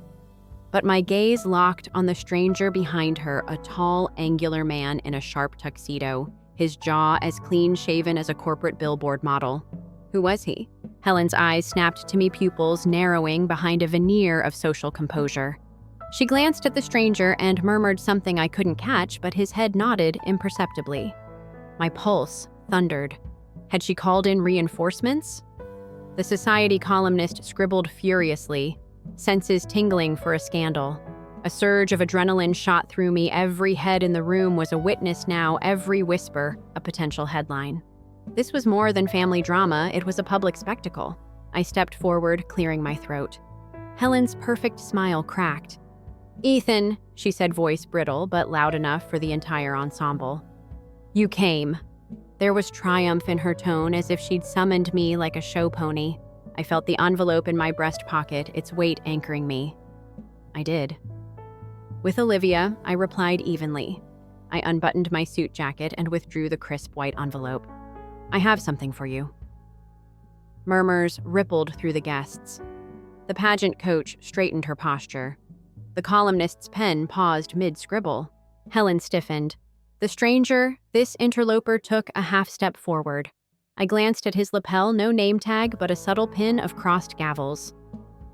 [SPEAKER 1] But my gaze locked on the stranger behind her, a tall, angular man in a sharp tuxedo, his jaw as clean-shaven as a corporate billboard model. Who was he? Helen's eyes snapped to me, pupils narrowing behind a veneer of social composure. She glanced at the stranger and murmured something I couldn't catch, but his head nodded imperceptibly. My pulse thundered. Had she called in reinforcements? The society columnist scribbled furiously, senses tingling for a scandal. A surge of adrenaline shot through me. Every head in the room was a witness now, every whisper a potential headline. This was more than family drama, it was a public spectacle. I stepped forward, clearing my throat. Helen's perfect smile cracked. "Ethan," she said, voice brittle but loud enough for the entire ensemble. "You came." There was triumph in her tone, as if she'd summoned me like a show pony. I felt the envelope in my breast pocket, its weight anchoring me. I did. With Olivia, I replied evenly. I unbuttoned my suit jacket and withdrew the crisp white envelope. "I have something for you." Murmurs rippled through the guests. The pageant coach straightened her posture. The columnist's pen paused mid-scribble. Helen stiffened. The stranger, this interloper, took a half-step forward. I glanced at his lapel, no name tag, but a subtle pin of crossed gavels.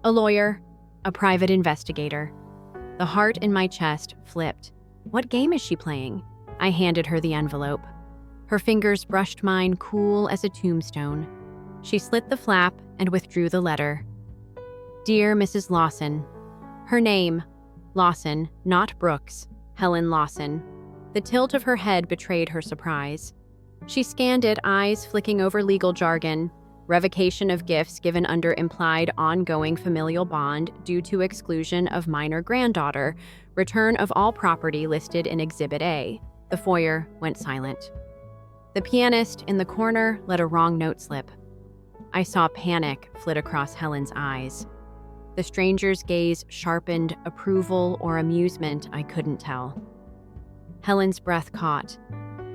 [SPEAKER 1] A lawyer, a private investigator. The heart in my chest flipped. What game is she playing? I handed her the envelope. Her fingers brushed mine, cool as a tombstone. She slit the flap and withdrew the letter. "Dear Mrs. Lawson." Her name, Lawson, not Brooks, Helen Lawson. The tilt of her head betrayed her surprise. She scanned it, eyes flicking over legal jargon. Revocation of gifts given under implied ongoing familial bond due to exclusion of minor granddaughter. Return of all property listed in Exhibit A. The foyer went silent. The pianist in the corner let a wrong note slip. I saw panic flit across Helen's eyes. The stranger's gaze sharpened, approval or amusement, I couldn't tell. Helen's breath caught.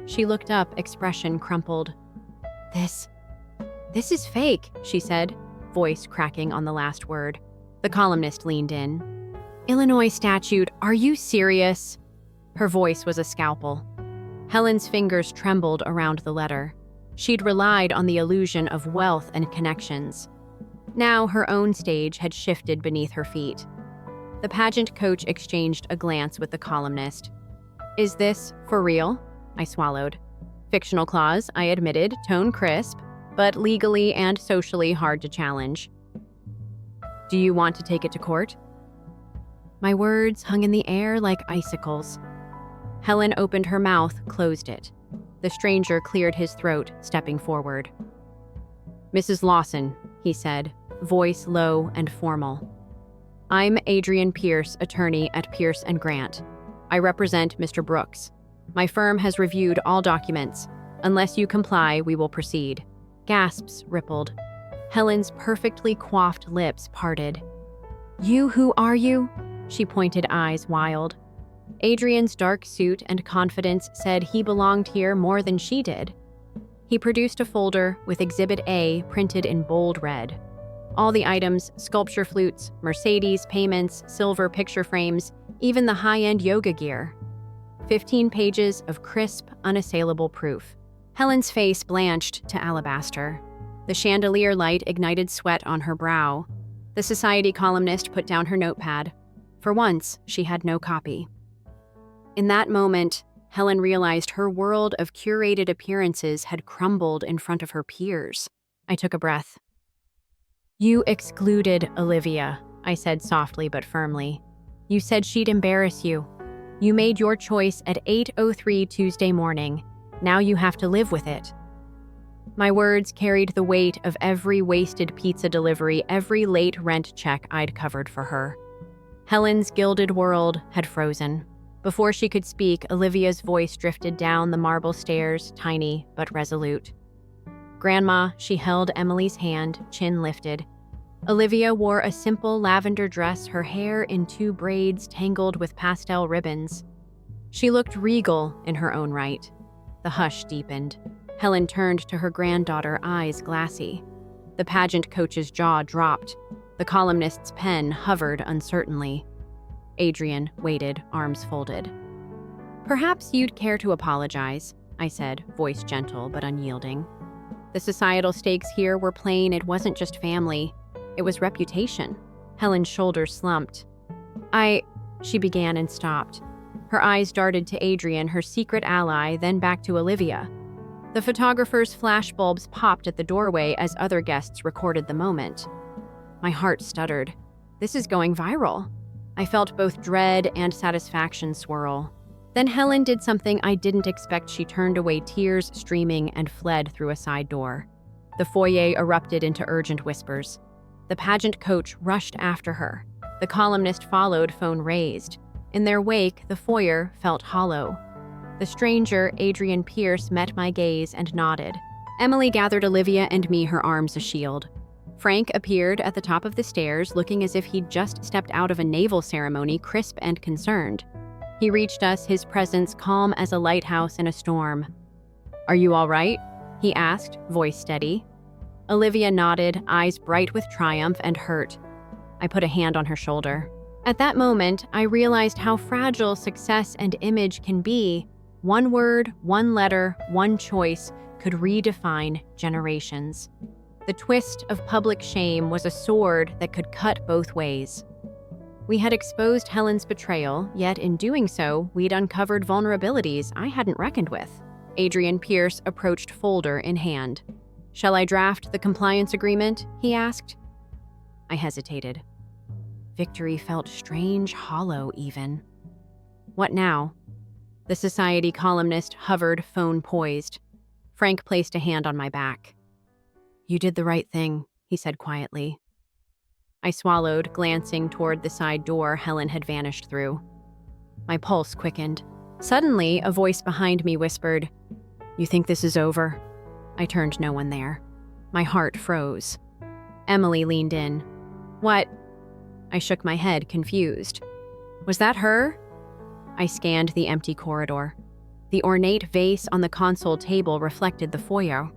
[SPEAKER 1] She looked up, expression crumpled. This is fake," she said, voice cracking on the last word. The columnist leaned in. "Illinois statute, are you serious?" Her voice was a scalpel. Helen's fingers trembled around the letter. She'd relied on the illusion of wealth and connections. Now her own stage had shifted beneath her feet. The pageant coach exchanged a glance with the columnist. "Is this for real?" I swallowed. Fictional clause, I admitted, tone crisp, but legally and socially hard to challenge. "Do you want to take it to court?" My words hung in the air like icicles. Helen opened her mouth, closed it. The stranger cleared his throat, stepping forward. "Mrs. Lawson," he said, voice low and formal. "I'm Adrian Pierce, attorney at Pierce & Grant. I represent Mr. Brooks. My firm has reviewed all documents. Unless you comply, we will proceed." Gasps rippled. Helen's perfectly coiffed lips parted. "You, who are you?" She pointed, eyes wild. Adrian's dark suit and confidence said he belonged here more than she did. He produced a folder with Exhibit A printed in bold red. All the items, sculpture flutes, Mercedes payments, silver picture frames, even the high-end yoga gear. 15 pages of crisp, unassailable proof. Helen's face blanched to alabaster. The chandelier light ignited sweat on her brow. The society columnist put down her notepad. For once, she had no copy. In that moment, Helen realized her world of curated appearances had crumbled in front of her peers. I took a breath. "You excluded Olivia," I said softly but firmly. "You said she'd embarrass you. You made your choice at 8:03 Tuesday morning. Now you have to live with it." My words carried the weight of every wasted pizza delivery, every late rent check I'd covered for her. Helen's gilded world had frozen. Before she could speak, Olivia's voice drifted down the marble stairs, tiny but resolute. "Grandma," she held Emily's hand, chin lifted. Olivia wore a simple lavender dress, her hair in 2 braids tangled with pastel ribbons. She looked regal in her own right. The hush deepened. Helen turned to her granddaughter, eyes glassy. The pageant coach's jaw dropped. The columnist's pen hovered uncertainly. Adrian waited, arms folded. "Perhaps you'd care to apologize," I said, voice gentle but unyielding. The societal stakes here were plain. It wasn't just family. It was reputation. Helen's shoulders slumped. She began and stopped. Her eyes darted to Adrian, her secret ally, then back to Olivia. The photographer's flashbulbs popped at the doorway as other guests recorded the moment. My heart stuttered. This is going viral. I felt both dread and satisfaction swirl. Then Helen did something I didn't expect. She turned away, tears streaming, and fled through a side door. The foyer erupted into urgent whispers. The pageant coach rushed after her. The columnist followed, phone raised. In their wake, the foyer felt hollow. The stranger, Adrian Pierce, met my gaze and nodded. Emily gathered Olivia and me, her arms a shield. Frank appeared at the top of the stairs, looking as if he'd just stepped out of a naval ceremony, crisp and concerned. He reached us, his presence calm as a lighthouse in a storm. "Are you all right?" he asked, voice steady. Olivia nodded, eyes bright with triumph and hurt. I put a hand on her shoulder. At that moment, I realized how fragile success and image can be. One word, one letter, one choice could redefine generations. The twist of public shame was a sword that could cut both ways. We had exposed Helen's betrayal, yet in doing so, we'd uncovered vulnerabilities I hadn't reckoned with. Adrian Pierce approached, folder in hand. "Shall I draft the compliance agreement?" he asked. I hesitated. Victory felt strange, hollow even. "What now?" The society columnist hovered, phone poised. Frank placed a hand on my back. "You did the right thing," he said quietly. I swallowed, glancing toward the side door Helen had vanished through. My pulse quickened. Suddenly, a voice behind me whispered, "You think this is over?" I turned, no one there. My heart froze. Emily leaned in. "What?" I shook my head, confused. "Was that her?" I scanned the empty corridor. The ornate vase on the console table reflected the foyer.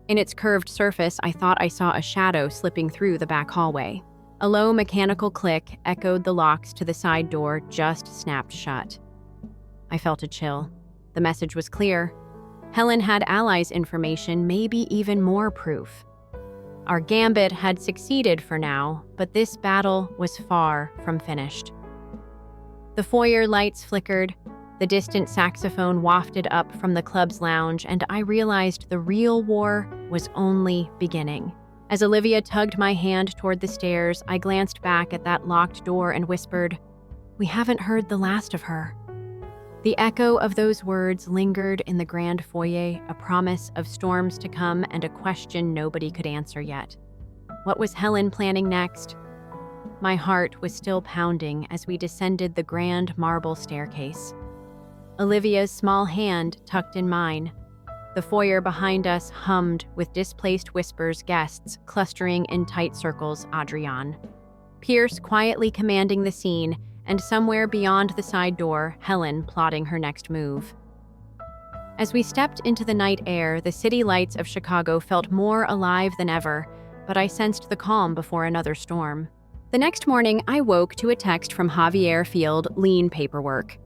[SPEAKER 1] In its curved surface, I thought I saw a shadow slipping through the back hallway. A low mechanical click echoed the locks to the side door, just snapped shut. I felt a chill. The message was clear. Helen had allies' information, maybe even more proof. Our gambit had succeeded for now, but this battle was far from finished. The foyer lights flickered, the distant saxophone wafted up from the club's lounge, and I realized the real war was only beginning. As Olivia tugged my hand toward the stairs, I glanced back at that locked door and whispered, "We haven't heard the last of her." The echo of those words lingered in the grand foyer, a promise of storms to come and a question nobody could answer yet. What was Helen planning next? My heart was still pounding as we descended the grand marble staircase. Olivia's small hand tucked in mine. The foyer behind us hummed with displaced whispers, guests clustering in tight circles, Adrian Pierce quietly commanding the scene, and somewhere beyond the side door, Helen plotting her next move. As we stepped into the night air, the city lights of Chicago felt more alive than ever, but I sensed the calm before another storm. The next morning, I woke to a text from Javier Field, lien paperwork.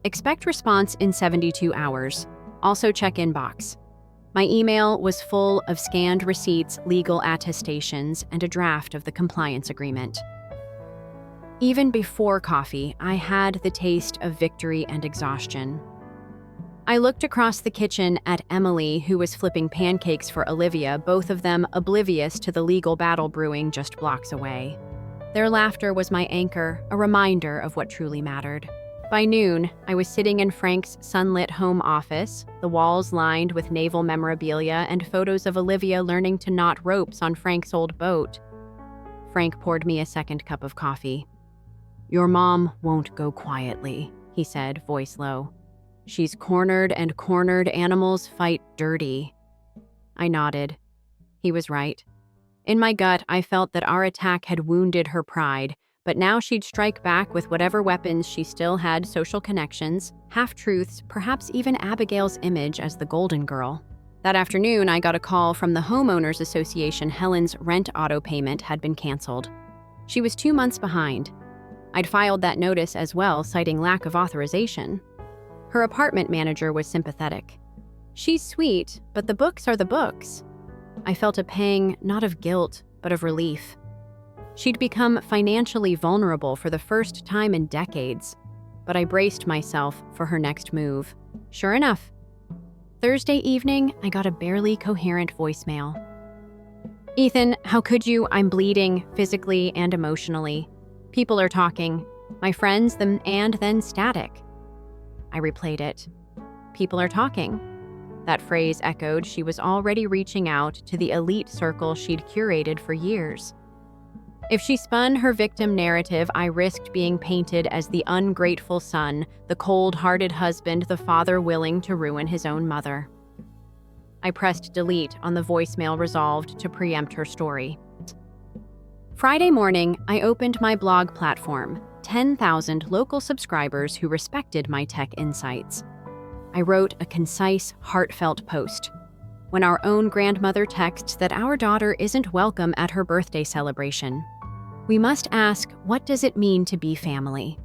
[SPEAKER 1] Expect response in 72 hours. Also check inbox. My email was full of scanned receipts, legal attestations, and a draft of the compliance agreement. Even before coffee, I had the taste of victory and exhaustion. I looked across the kitchen at Emily, who was flipping pancakes for Olivia, both of them oblivious to the legal battle brewing just blocks away. Their laughter was my anchor, a reminder of what truly mattered. By noon, I was sitting in Frank's sunlit home office, the walls lined with naval memorabilia and photos of Olivia learning to knot ropes on Frank's old boat. Frank poured me a second cup of coffee. "Your mom won't go quietly," he said, voice low. "She's cornered, and cornered animals fight dirty." I nodded. He was right. In my gut, I felt that our attack had wounded her pride, but now she'd strike back with whatever weapons she still had: social connections, half-truths, perhaps even Abigail's image as the golden girl. That afternoon, I got a call from the Homeowners Association. Helen's rent auto payment had been canceled. She was 2 months behind. I'd filed that notice as well, citing lack of authorization. Her apartment manager was sympathetic. "She's sweet, but the books are the books." I felt a pang, not of guilt, but of relief. She'd become financially vulnerable for the first time in decades, but I braced myself for her next move. Sure enough, Thursday evening, I got a barely coherent voicemail. "Ethan, how could you? I'm bleeding, physically and emotionally. People are talking. My friends, and then static." I replayed it. People are talking. That phrase echoed she was already reaching out to the elite circle she'd curated for years. If she spun her victim narrative, I risked being painted as the ungrateful son, the cold-hearted husband, the father willing to ruin his own mother. I pressed delete on the voicemail, resolved to preempt her story. Friday morning, I opened my blog platform, 10,000 local subscribers who respected my tech insights. I wrote a concise, heartfelt post. When our own grandmother texts that our daughter isn't welcome at her birthday celebration, we must ask, what does it mean to be family?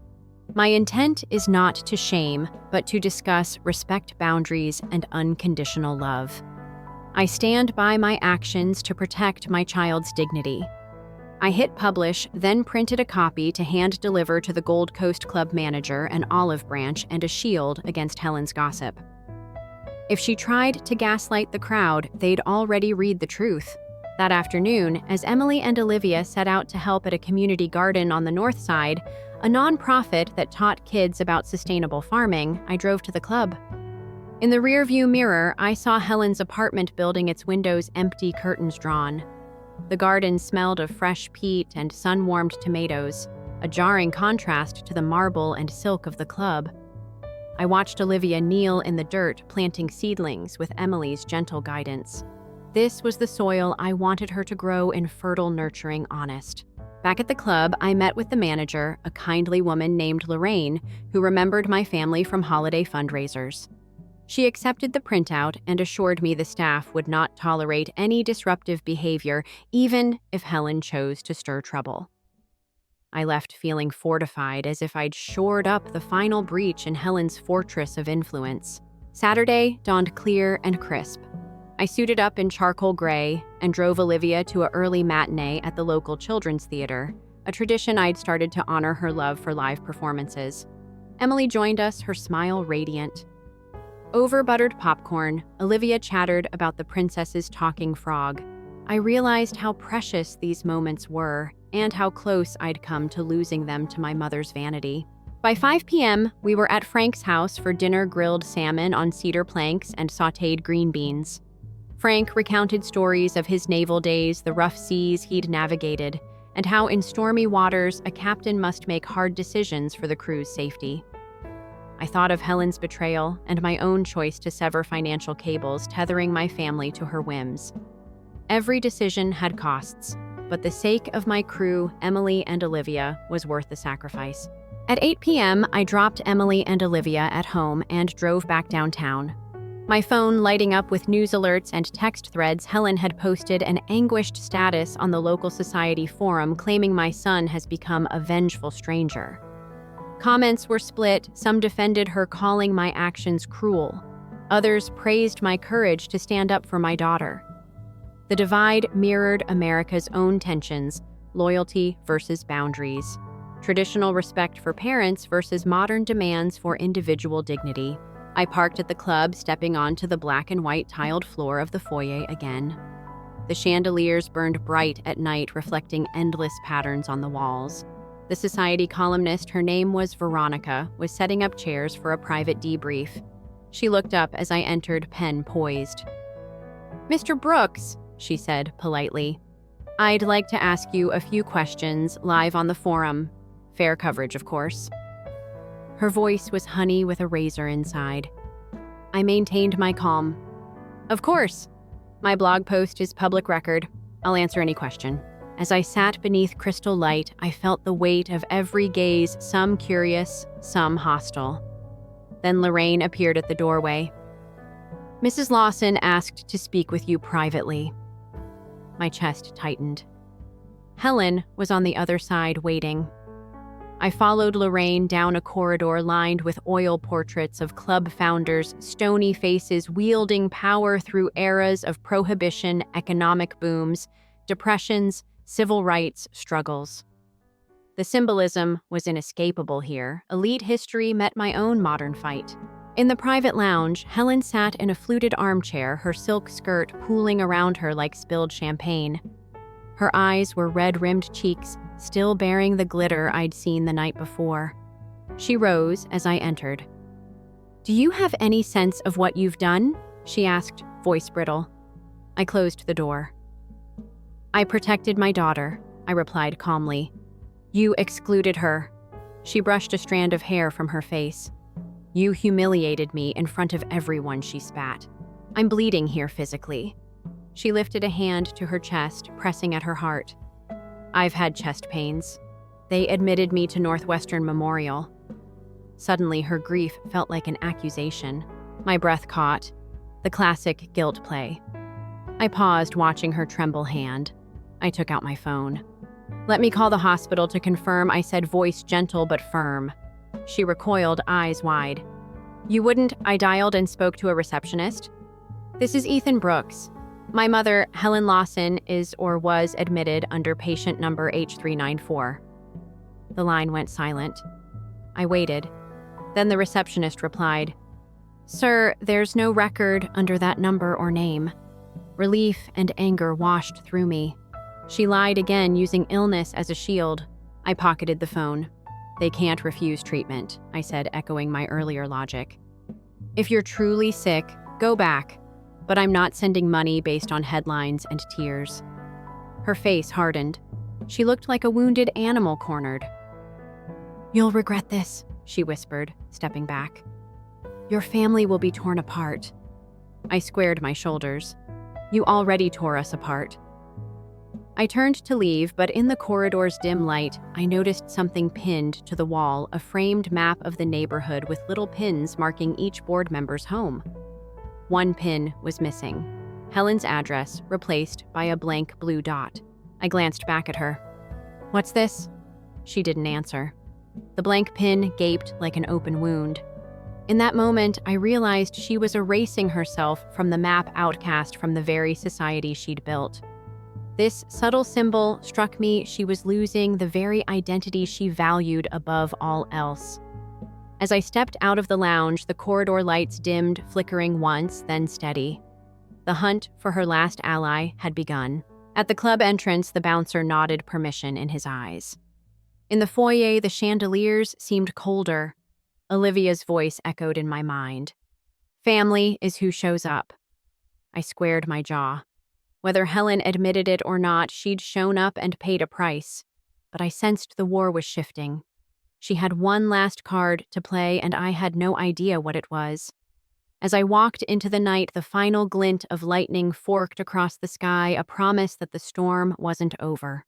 [SPEAKER 1] My intent is not to shame, but to discuss respect, boundaries, and unconditional love. I stand by my actions to protect my child's dignity. I hit publish, then printed a copy to hand deliver to the Gold Coast Club manager, an olive branch, and a shield against Helen's gossip. If she tried to gaslight the crowd, they'd already read the truth. That afternoon, as Emily and Olivia set out to help at a community garden on the north side, a nonprofit that taught kids about sustainable farming, I drove to the club. In the rearview mirror, I saw Helen's apartment building, its windows empty, curtains drawn. The garden smelled of fresh peat and sun-warmed tomatoes, a jarring contrast to the marble and silk of the club. I watched Olivia kneel in the dirt, planting seedlings with Emily's gentle guidance. This was the soil I wanted her to grow in, fertile, nurturing, honest. Back at the club, I met with the manager, a kindly woman named Lorraine, who remembered my family from holiday fundraisers. She accepted the printout and assured me the staff would not tolerate any disruptive behavior, even if Helen chose to stir trouble. I left feeling fortified, as if I'd shored up the final breach in Helen's fortress of influence. Saturday dawned clear and crisp. I suited up in charcoal gray and drove Olivia to an early matinee at the local children's theater, a tradition I'd started to honor her love for live performances. Emily joined us, her smile radiant. Over buttered popcorn, Olivia chattered about the princess's talking frog. I realized how precious these moments were and how close I'd come to losing them to my mother's vanity. By 5 p.m., we were at Frank's house for dinner, grilled salmon on cedar planks and sautéed green beans. Frank recounted stories of his naval days, the rough seas he'd navigated, and how in stormy waters a captain must make hard decisions for the crew's safety. I thought of Helen's betrayal and my own choice to sever financial cables, tethering my family to her whims. Every decision had costs, but the sake of my crew, Emily and Olivia, was worth the sacrifice. At 8 p.m., I dropped Emily and Olivia at home and drove back downtown. My phone lighting up with news alerts and text threads. Helen had posted an anguished status on the local society forum claiming my son has become a vengeful stranger. Comments were split. Some defended her, calling my actions cruel. Others praised my courage to stand up for my daughter. The divide mirrored America's own tensions: loyalty versus boundaries, traditional respect for parents versus modern demands for individual dignity. I parked at the club, stepping onto the black and white tiled floor of the foyer again. The chandeliers burned bright at night, reflecting endless patterns on the walls. The society columnist, her name was Veronica, was setting up chairs for a private debrief. She looked up as I entered, pen poised. "Mr. Brooks," she said politely, "I'd like to ask you a few questions live on the forum. Fair coverage, of course." Her voice was honey with a razor inside. I maintained my calm. "Of course. My blog post is public record. I'll answer any question." As I sat beneath crystal light, I felt the weight of every gaze, some curious, some hostile. Then Lorraine appeared at the doorway. "Mrs. Lawson asked to speak with you privately." My chest tightened. Helen was on the other side, waiting. I followed Lorraine down a corridor lined with oil portraits of club founders, stony faces wielding power through eras of prohibition, economic booms, depressions, civil rights struggles. The symbolism was inescapable here. Elite history met my own modern fight. In the private lounge, Helen sat in a fluted armchair, her silk skirt pooling around her like spilled champagne. Her eyes were red-rimmed cheeks, still bearing the glitter I'd seen the night before. She rose as I entered. "Do you have any sense of what you've done?" she asked, voice brittle. I closed the door. "I protected my daughter," I replied calmly. "You excluded her." She brushed a strand of hair from her face. "You humiliated me in front of everyone," she spat. "I'm bleeding here physically." She lifted a hand to her chest, pressing at her heart. "I've had chest pains. They admitted me to Northwestern Memorial." Suddenly, her grief felt like an accusation. My breath caught. The classic guilt play. I paused, watching her tremble hand. I took out my phone. "Let me call the hospital to confirm," I said, voice gentle but firm. She recoiled, eyes wide. "You wouldn't?" I dialed and spoke to a receptionist. "This is Ethan Brooks. My mother, Helen Lawson, is or was admitted under patient number H394. The line went silent. I waited. Then the receptionist replied, "Sir, there's no record under that number or name." Relief and anger washed through me. She lied again, using illness as a shield. I pocketed the phone. "They can't refuse treatment," I said, echoing my earlier logic. "If you're truly sick, go back. But I'm not sending money based on headlines and tears." Her face hardened. She looked like a wounded animal cornered. "You'll regret this," she whispered, stepping back. "Your family will be torn apart." I squared my shoulders. "You already tore us apart." I turned to leave, but in the corridor's dim light, I noticed something pinned to the wall, a framed map of the neighborhood with little pins marking each board member's home. One pin was missing. Helen's address, replaced by a blank blue dot. I glanced back at her. "What's this?" She didn't answer. The blank pin gaped like an open wound. In that moment, I realized she was erasing herself from the map, outcast from the very society she'd built. This subtle symbol struck me she was losing the very identity she valued above all else. As I stepped out of the lounge, the corridor lights dimmed, flickering once, then steady. The hunt for her last ally had begun. At the club entrance, the bouncer nodded permission in his eyes. In the foyer, the chandeliers seemed colder. Olivia's voice echoed in my mind. "Family is who shows up." I squared my jaw. Whether Helen admitted it or not, she'd shown up and paid a price. But I sensed the war was shifting. She had one last card to play, and I had no idea what it was. As I walked into the night, the final glint of lightning forked across the sky, a promise that the storm wasn't over.